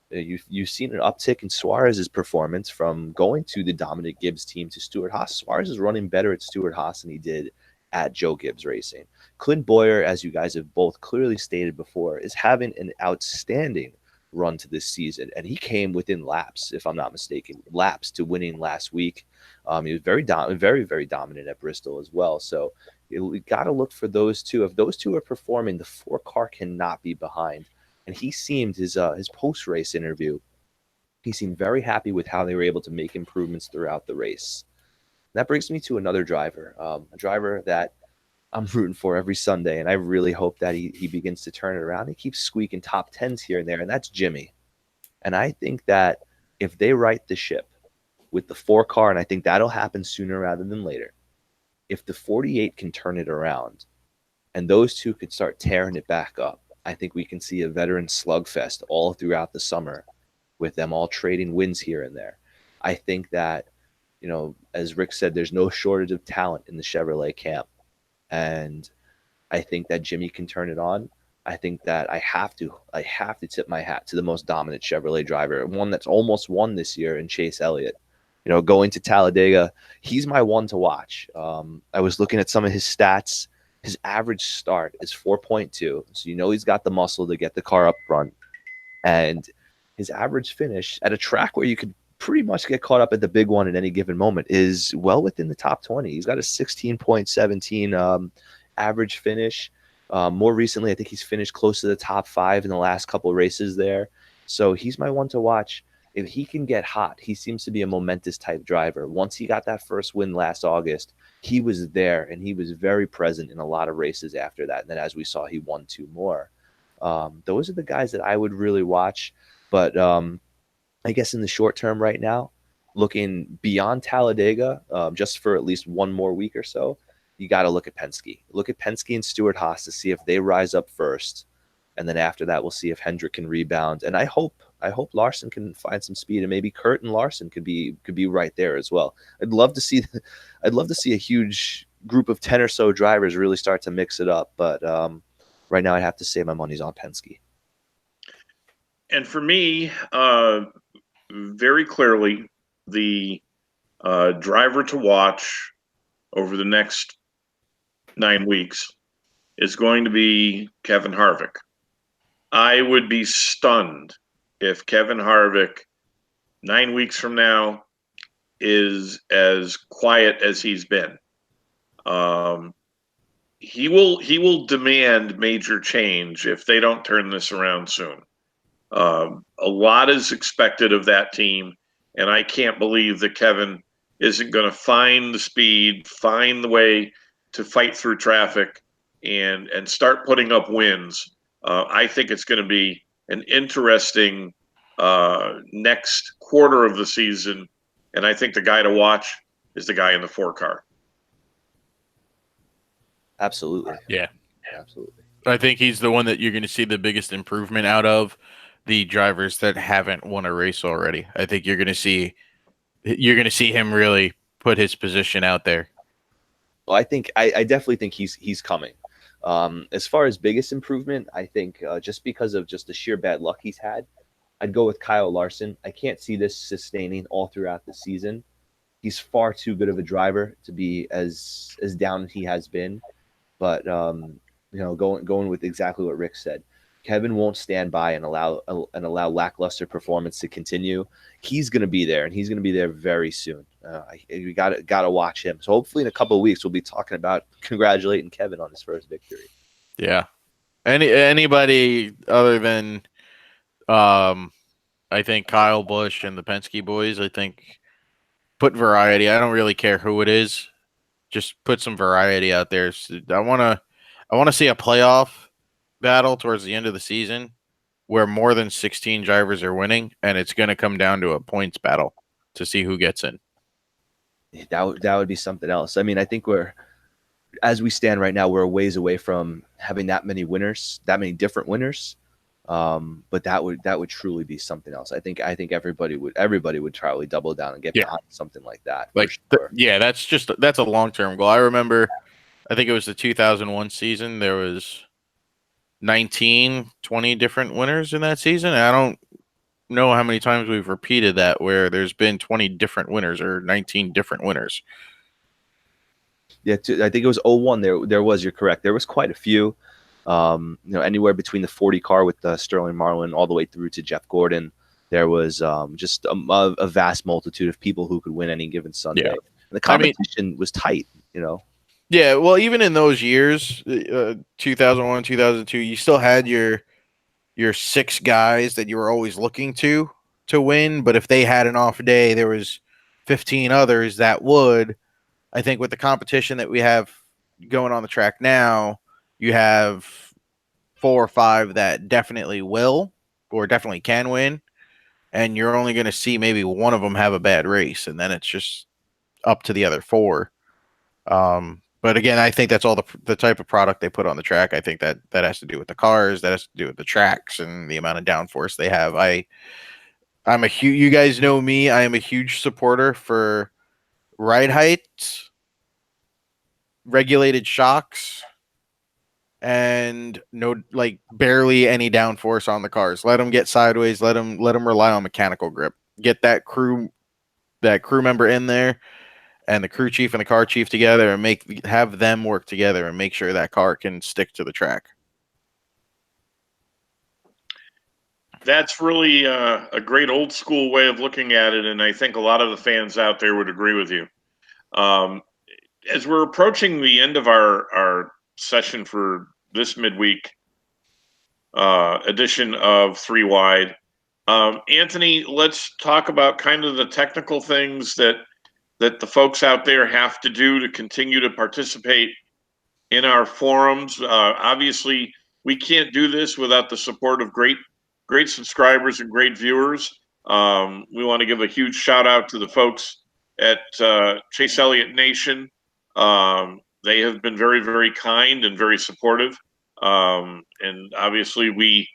C: You've seen an uptick in Suarez's performance from going to the dominant Gibbs team to Stuart Haas. Suarez is running better at Stuart Haas than he did at Joe Gibbs Racing. Clint Boyer, as you guys have both clearly stated before, is having an outstanding run to this season, and he came within laps, if I'm not mistaken, laps to winning last week. He was very very dominant at Bristol as well. So we got to look for those two. If those two are performing, the 4 car cannot be behind. And he seemed his post race interview, he seemed very happy with how they were able to make improvements throughout the race. That brings me to another driver, a driver that I'm rooting for every Sunday, and I really hope that he begins to turn it around. He keeps squeaking top 10s here and there, and that's Jimmy. And I think that if they right the ship with the 4 car, and I think that'll happen sooner rather than later, if the 48 can turn it around and those two could start tearing it back up, I think we can see a veteran slugfest all throughout the summer with them all trading wins here and there. I think that, as Rick said, there's no shortage of talent in the Chevrolet camp. And I think that Jimmy can turn it on. I think that I have to tip my hat to the most dominant Chevrolet driver, one that's almost won this year in Chase Elliott. Going to Talladega, he's my one to watch. I was looking at some of his stats. His average start is 4.2. So he's got the muscle to get the car up front. And his average finish at a track where you could pretty much get caught up at the big one at any given moment is well within the top 20. He's got a 16.17 average finish. More recently, I think he's finished close to the top 5 in the last couple races there. So he's my one to watch. If he can get hot, he seems to be a momentous type driver. Once he got that first win last August, he was there and he was very present in a lot of races after that. And then as we saw, he won 2 more. Those are the guys that I would really watch. But I guess in the short term right now, looking beyond Talladega, just for at least one more week or so, you got to look at Penske. Look at Penske and Stuart Haas to see if they rise up first. And then after that, we'll see if Hendrick can rebound. And I hope Larson can find some speed, and maybe Kurt and Larson could be right there as well. I'd love to see a huge group of 10 or so drivers really start to mix it up. But right now, I'd have to say my money's on Penske.
A: And for me, very clearly, the driver to watch over the next 9 weeks is going to be Kevin Harvick. I would be stunned if Kevin Harvick 9 weeks from now is as quiet as he's been. He will demand major change if they don't turn this around soon. A lot is expected of that team, and I can't believe that Kevin isn't going to find the speed, find the way to fight through traffic, and start putting up wins. I think it's going to be an interesting next quarter of the season, and I think the guy to watch is the guy in the 4 car.
C: Absolutely.
B: Yeah.
C: Absolutely.
B: I think he's the one that you're going to see the biggest improvement out of the drivers that haven't won a race already. I think you're going to see him really put his position out there.
C: Well, I definitely think he's coming. As far as biggest improvement, I think just because of just the sheer bad luck he's had, I'd go with Kyle Larson. I can't see this sustaining all throughout the season. He's far too good of a driver to be as down as he has been. But going with exactly what Rick said, Kevin won't stand by and allow lackluster performance to continue. He's going to be there, and he's going to be there very soon. We got to watch him. So hopefully in a couple of weeks we'll be talking about congratulating Kevin on his first victory.
B: Yeah. Anybody other than I think Kyle Busch and the Penske boys, I think put variety. I don't really care who it is. Just put some variety out there. I want to see a playoff battle towards the end of the season where more than 16 drivers are winning, and it's going to come down to a points battle to see who gets in.
C: That would be something else. I mean, I think as we stand right now, we're a ways away from having that many winners, that many different winners. But that would truly be something else. I think everybody would probably double down and get behind something like that.
B: Like,
C: sure.
B: that's a long-term goal. I remember, I think it was the 2001 season. There was 19, 20 different winners in that season. And I don't know how many times we've repeated that where there's been 20 different winners or 19 different winners.
C: Yeah, I think it was 01. There was, you're correct. There was quite a few. Anywhere between the 40 car with Sterling Marlin all the way through to Jeff Gordon. There was just a vast multitude of people who could win any given Sunday.
B: Yeah.
C: And the competition was tight,
B: Yeah, well, even in those years, 2001, 2002, you still had your 6 guys that you were always looking to win. But if they had an off day, there was 15 others that would. I think with the competition that we have going on the track now, you have 4 or 5 that definitely will or definitely can win, and you're only going to see maybe one of them have a bad race, and then it's just up to the other 4. But again, I think that's all the type of product they put on the track. I think that has to do with the cars, that has to do with the tracks and the amount of downforce they have. I'm a huge. You guys know me. I am a huge supporter for ride heights, regulated shocks, and barely any downforce on the cars. Let them get sideways. Let them rely on mechanical grip. Get that crew member in there, and the crew chief and the car chief together, and have them work together and make sure that car can stick to the track.
A: That's really a great old school way of looking at it, and I think a lot of the fans out there would agree with you. As we're approaching the end of our session for this midweek edition of 3 Wide, Anthony, let's talk about kind of the technical things that the folks out there have to do to continue to participate in our forums. Obviously, we can't do this without the support of great subscribers and great viewers. We want to give a huge shout out to the folks at Chase Elliott Nation. They have been very, very kind and very supportive. And obviously we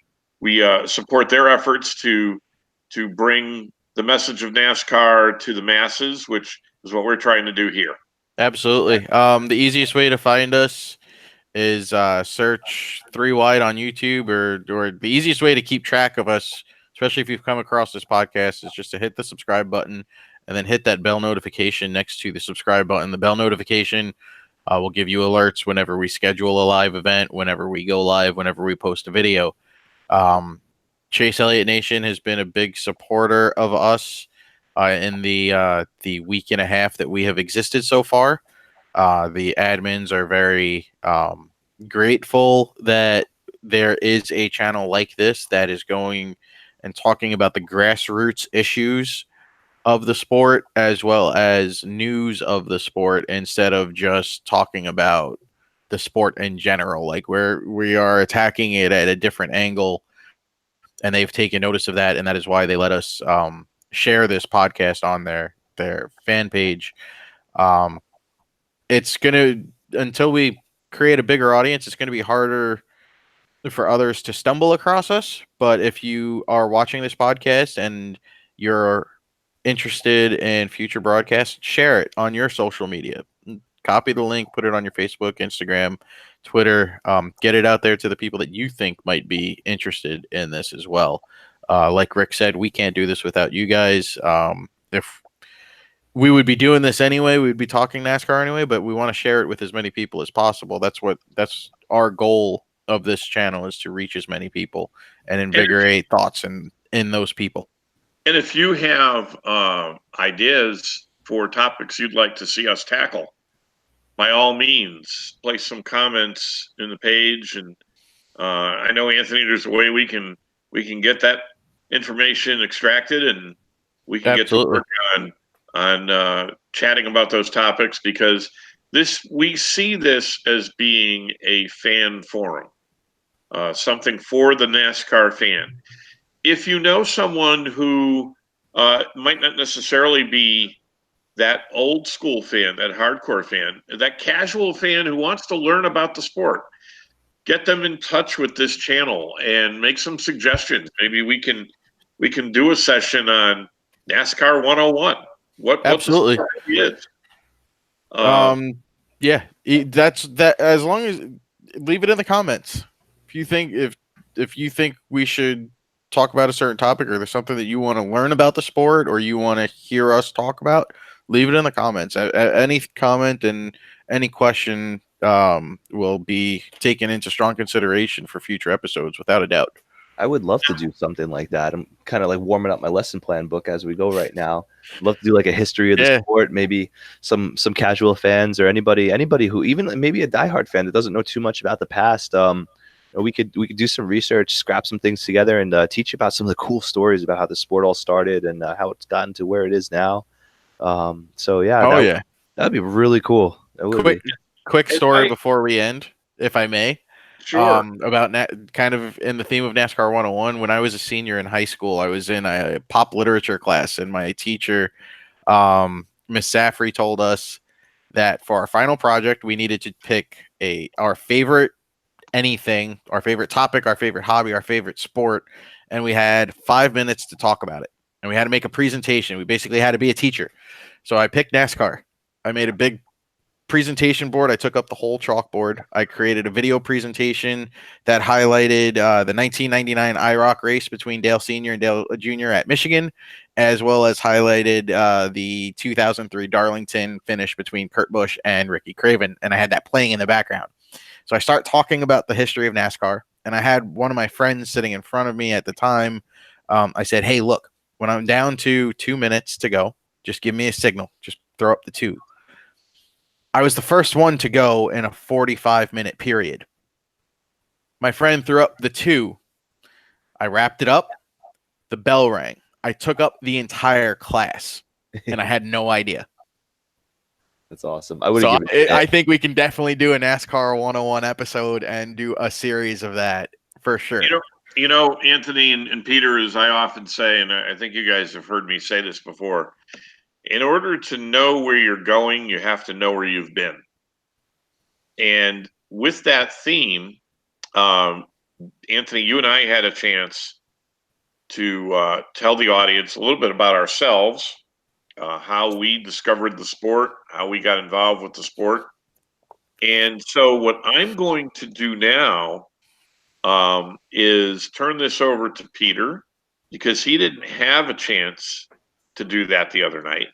A: support their efforts to bring the message of NASCAR to the masses, which is what we're trying to do here.
B: Absolutely. The easiest way to find us is search 3 Wide on YouTube, or the easiest way to keep track of us especially if you've come across this podcast, is just to hit the subscribe button and then hit that bell notification next to the subscribe button. The bell notification will give you alerts whenever we schedule a live event, whenever we go live, whenever we post a video. Chase Elliott Nation has been a big supporter of us in the week and a half that we have existed so far. The admins are very grateful that there is a channel like this that is going and talking about the grassroots issues of the sport as well as news of the sport instead of just talking about the sport in general. Like we are attacking it at a different angle, and they've taken notice of that, and that is why they let us share this podcast on their fan page. Um, it's gonna until we create a bigger audience, it's gonna be harder for others to stumble across us. But if you are watching this podcast and you're interested in future broadcasts, share it on your social media. Copy the link, put it on your Facebook, Instagram, Twitter. Get it out there to the people that you think might be interested in this as well. Like Rick said, we can't do this without you guys. If we would be doing this anyway, we'd be talking NASCAR anyway, but we want to share it with as many people as possible. That's our goal of this channel, is to reach as many people and invigorate thoughts in those people.
A: And if you have ideas for topics you'd like to see us tackle, by all means, place some comments in the page. And I know, Anthony, there's a way we can get that information extracted, and we can
B: Absolutely.
A: get to work on chatting about those topics, because we see this as being a fan forum, something for the NASCAR fan. If you know someone who might not necessarily be that old school fan, that hardcore fan, that casual fan who wants to learn about the sport, get them in touch with this channel and make some suggestions. Maybe we can do a session on NASCAR 101. What
B: Absolutely.
A: the sport is.
B: Yeah, that's that. As long as leave it in the comments. If you think we should talk about a certain topic, or there's something that you want to learn about the sport, or you want to hear us talk about, leave it in the comments. Any comment and any question will be taken into strong consideration for future episodes, without a doubt.
C: I would love to do something like that. I'm kind of like warming up my lesson plan book as we go right now. I'd love to do like a history of the sport, maybe some casual fans or anybody who, even maybe a diehard fan that doesn't know too much about the past. We could do some research, scrap some things together, and teach about some of the cool stories about how the sport all started and how it's gotten to where it is now. So yeah, that'd be really cool. That would
B: quick story before we end, if I may.
A: Sure.
B: About kind of in the theme of NASCAR 101. When I was a senior in high school, I was in a pop literature class, and my teacher, Miss Safri, told us that for our final project, we needed to pick our favorite anything, our favorite topic, our favorite hobby, our favorite sport, and we had 5 minutes to talk about it. And we had to make a presentation. We basically had to be a teacher. So I picked NASCAR. I made a big presentation board. I took up the whole chalkboard. I created a video presentation that highlighted the 1999 IROC race between Dale Sr. and Dale Jr. at Michigan, as well as highlighted the 2003 Darlington finish between Kurt Busch and Ricky Craven. And I had that playing in the background. So I start talking about the history of NASCAR, and I had one of my friends sitting in front of me at the time. I said, hey, look, when I'm down to 2 minutes to go, just give me a signal. Just throw up the 2. I was the first one to go in a 45-minute period. My friend threw up the 2. I wrapped it up. The bell rang. I took up the entire class, and I had no idea.
C: That's awesome. I
B: think we can definitely do a NASCAR 101 episode and do a series of that for sure.
A: You know, Anthony and Peter, as I often say, and I think you guys have heard me say this before, in order to know where you're going, you have to know where you've been. And with that theme, Anthony, you and I had a chance to tell the audience a little bit about ourselves, how we discovered the sport, how we got involved with the sport. And so what I'm going to do now is turn this over to Peter. because he didn't have a chance to do that the other night.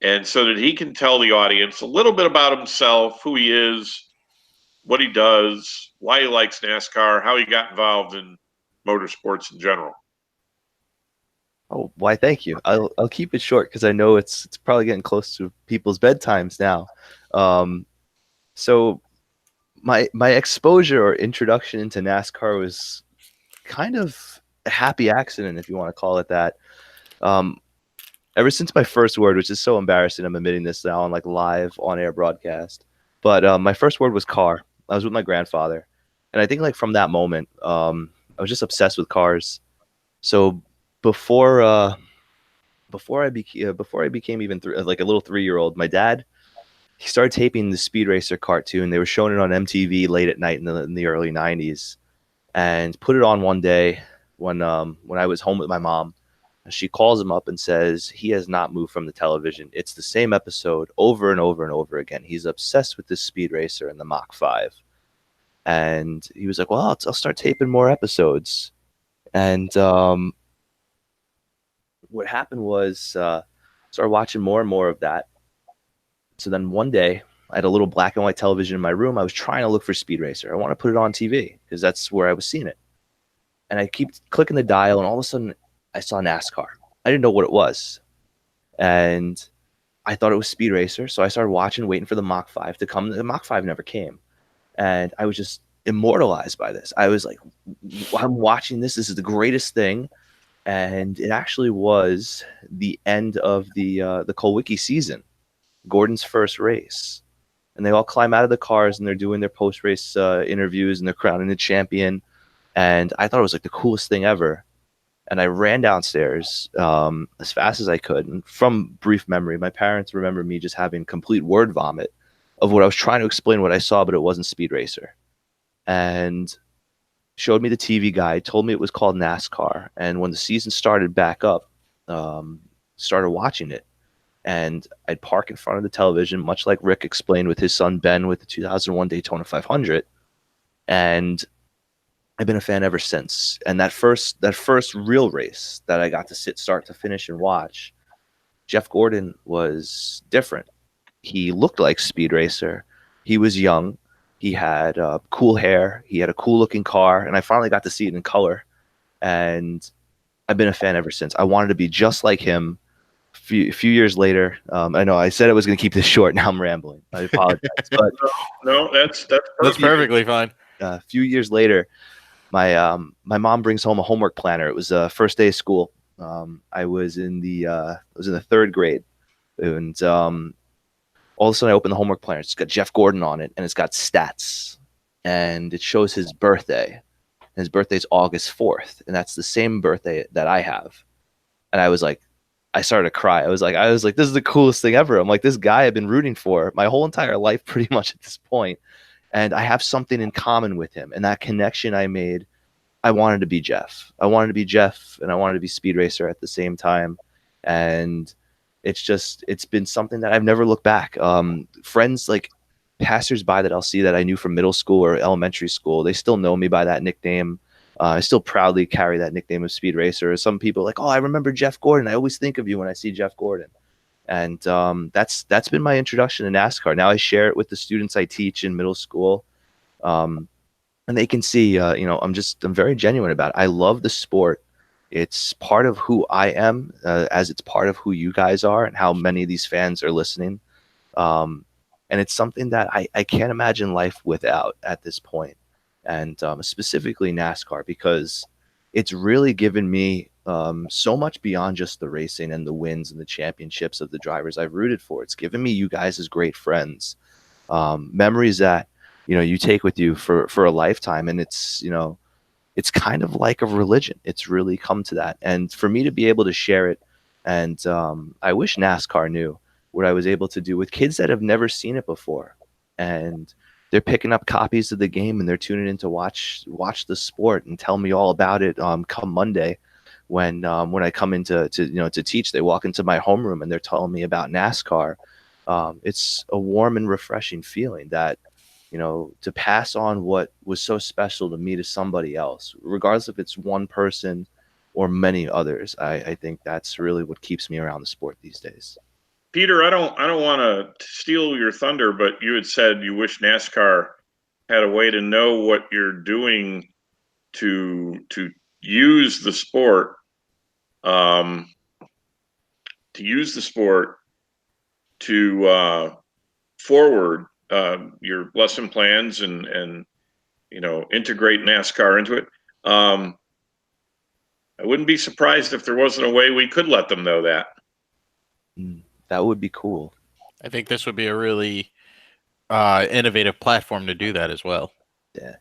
A: And so that he can tell the audience a little bit about himself, who he is, what he does, why he likes NASCAR, how he got involved in motorsports in general.
C: Oh, why? Thank you. I'll keep it short because I know it's probably getting close to people's bedtimes now. So my exposure or introduction into NASCAR was kind of a happy accident, if you want to call it that. Ever since my first word, which is so embarrassing, I'm admitting this now on like live on air broadcast. But my first word was car. I was with my grandfather, and I think like from that moment, I was just obsessed with cars. So before before I became even like a little 3-year-old, my dad he started taping the Speed Racer cartoon. They were showing it on MTV late at night in the early '90s, and put it on one day when I was home with my mom. She calls him up and says he has not moved from the television. It's the same episode over and over and over again. He's obsessed with this Speed Racer and the Mach 5. And he was like, well, I'll start taping more episodes. And what happened was started watching more and more of that. So then one day, I had a little black and white television in my room. I was trying to look for Speed Racer. I want to put it on TV because that's where I was seeing it. And I keep clicking the dial, and all of a sudden, I saw NASCAR. I didn't know what it was. And I thought it was Speed Racer. So I started watching, waiting for the Mach 5 to come. The Mach 5 never came. And I was just immortalized by this. I was like, I'm watching this. This is the greatest thing. And it actually was the end of the Kulwicki season, Gordon's first race. And they all climb out of the cars and they're doing their post-race interviews and they're crowning the champion. And I thought it was like the coolest thing ever. And I ran downstairs as fast as I could. And from brief memory, my parents remember me just having complete word vomit of what I was trying to explain what I saw, but it wasn't Speed Racer. And showed me the TV guide, told me it was called NASCAR. And when the season started back up, started watching it. And I'd park in front of the television, much like Rick explained with his son Ben with the 2001 Daytona 500. And I've been a fan ever since. And that first real race that I got to sit start to finish and watch, Jeff Gordon was different. He looked like Speed Racer. He was young. He had cool hair. He had a cool looking car. And I finally got to see it in color. And I've been a fan ever since. I wanted to be just like him. A few years later, I know I said I was going to keep this short. Now I'm rambling. I apologize. But
A: no, that's
B: perfectly fine.
C: A few years later, my mom brings home a homework planner. It was first day of school. I was in the third grade, and all of a sudden I open the homework planner. It's got Jeff Gordon on it, and it's got stats, and it shows his birthday. And his birthday's August 4th, and that's the same birthday that I have. And I was like, I started to cry. I was like, this is the coolest thing ever. I'm like, this guy I've been rooting for my whole entire life, pretty much at this point, and I have something in common with him. And that connection I made, I wanted to be Jeff. I wanted to be Jeff, and I wanted to be Speed Racer at the same time. And it's been something that I've never looked back. Friends, like passersby that I'll see that I knew from middle school or elementary school, they still know me by that nickname. I still proudly carry that nickname of Speed Racer. Some people are like, oh, I remember Jeff Gordon. I always think of you when I see Jeff Gordon. And that's been my introduction to NASCAR. Now I share it with the students I teach in middle school. And they can see, I'm very genuine about it. I love the sport. It's part of who I am, as it's part of who you guys are and how many of these fans are listening. And it's something that I can't imagine life without at this point. And specifically NASCAR, because it's really given me so much beyond just the racing and the wins and the championships of the drivers I've rooted for. It's given me you guys as great friends, memories that, you take with you for a lifetime. And it's kind of like a religion. It's really come to that. And for me to be able to share it, and I wish NASCAR knew what I was able to do with kids that have never seen it before. And they're picking up copies of the game and they're tuning in to watch the sport and tell me all about it come Monday when I come in to teach. They walk into my homeroom and they're telling me about NASCAR. It's a warm and refreshing feeling that, to pass on what was so special to me to somebody else, regardless if it's one person or many others. I think that's really what keeps me around the sport these days.
A: Peter, I don't want to steal your thunder, but you had said you wish NASCAR had a way to know what you're doing to use the sport, to forward your lesson plans and integrate NASCAR into it. I wouldn't be surprised if there wasn't a way we could let them know that.
C: That would be cool.
B: I think this would be a really innovative platform to do that as well.
C: Yeah.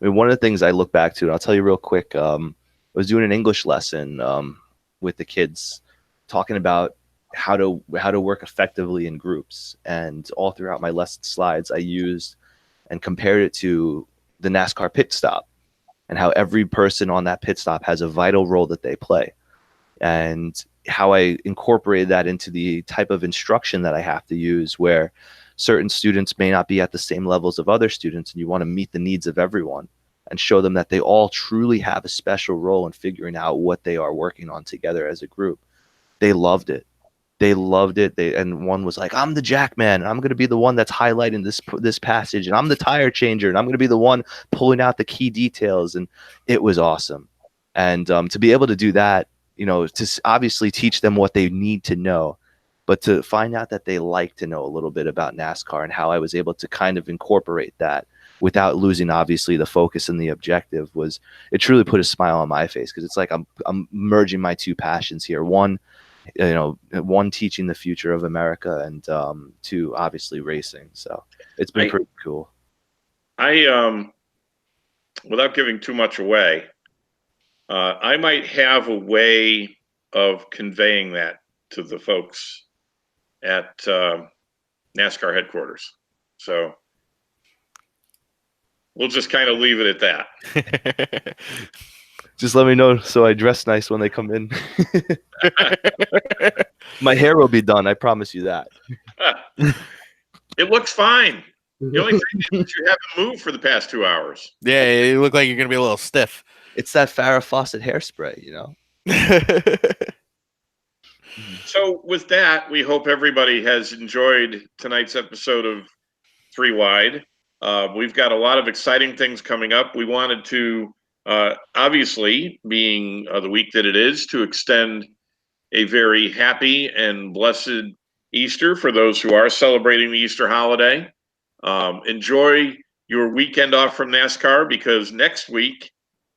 C: I mean, one of the things I look back to, and I'll tell you real quick, I was doing an English lesson with the kids, talking about how to work effectively in groups. And all throughout my lesson slides, I used and compared it to the NASCAR pit stop and how every person on that pit stop has a vital role that they play. And how I incorporated that into the type of instruction that I have to use, where certain students may not be at the same levels of other students, and you want to meet the needs of everyone and show them that they all truly have a special role in figuring out what they are working on together as a group. They loved it. They loved it. And one was like, I'm the jack man, and I'm going to be the one that's highlighting this passage, and I'm the tire changer, and I'm going to be the one pulling out the key details. And it was awesome. And to be able to do that, to obviously teach them what they need to know, but to find out that they like to know a little bit about NASCAR, and how I was able to kind of incorporate that without losing obviously the focus and the objective, it truly put a smile on my face, because it's like I'm merging my two passions here. One teaching the future of America, and two, obviously racing. So it's been pretty cool.
A: I without giving too much away, I might have a way of conveying that to the folks at NASCAR headquarters. So we'll just kind of leave it at that.
C: Just let me know so I dress nice when they come in. My hair will be done. I promise you that.
A: It looks fine. The only thing is you haven't moved for the past 2 hours.
B: Yeah, you look like you're going to be a little stiff.
C: It's that Farrah Fawcett hairspray,
A: So with that, we hope everybody has enjoyed tonight's episode of Three Wide. We've got a lot of exciting things coming up. We wanted to, obviously, being the week that it is, to extend a very happy and blessed Easter for those who are celebrating the Easter holiday. Enjoy your weekend off from NASCAR, because next week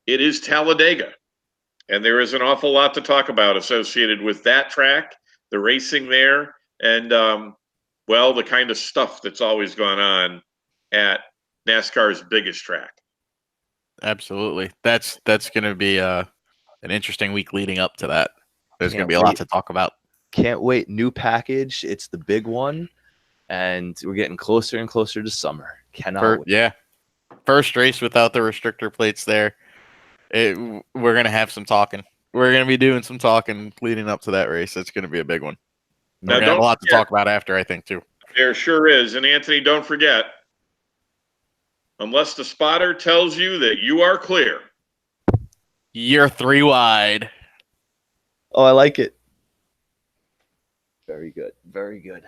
A: it is Talladega. And there is an awful lot to talk about associated with that track, the racing there, and, the kind of stuff that's always gone on at NASCAR's biggest track.
B: Absolutely. That's going to be an interesting week leading up to that. There's going to be a lot to talk about.
C: Can't wait. New package. It's the big one. And we're getting closer and closer to summer. Cannot wait.
B: Yeah. First race without the restrictor plates there. We're going to have some talking. We're going to be doing some talking leading up to that race. It's going to be a big one. We're going to have a lot to talk about after, I think, too.
A: There sure is. And Anthony, don't forget, unless the spotter tells you that you are clear,
B: you're 3 wide.
C: Oh, I like it. Very good. Very good.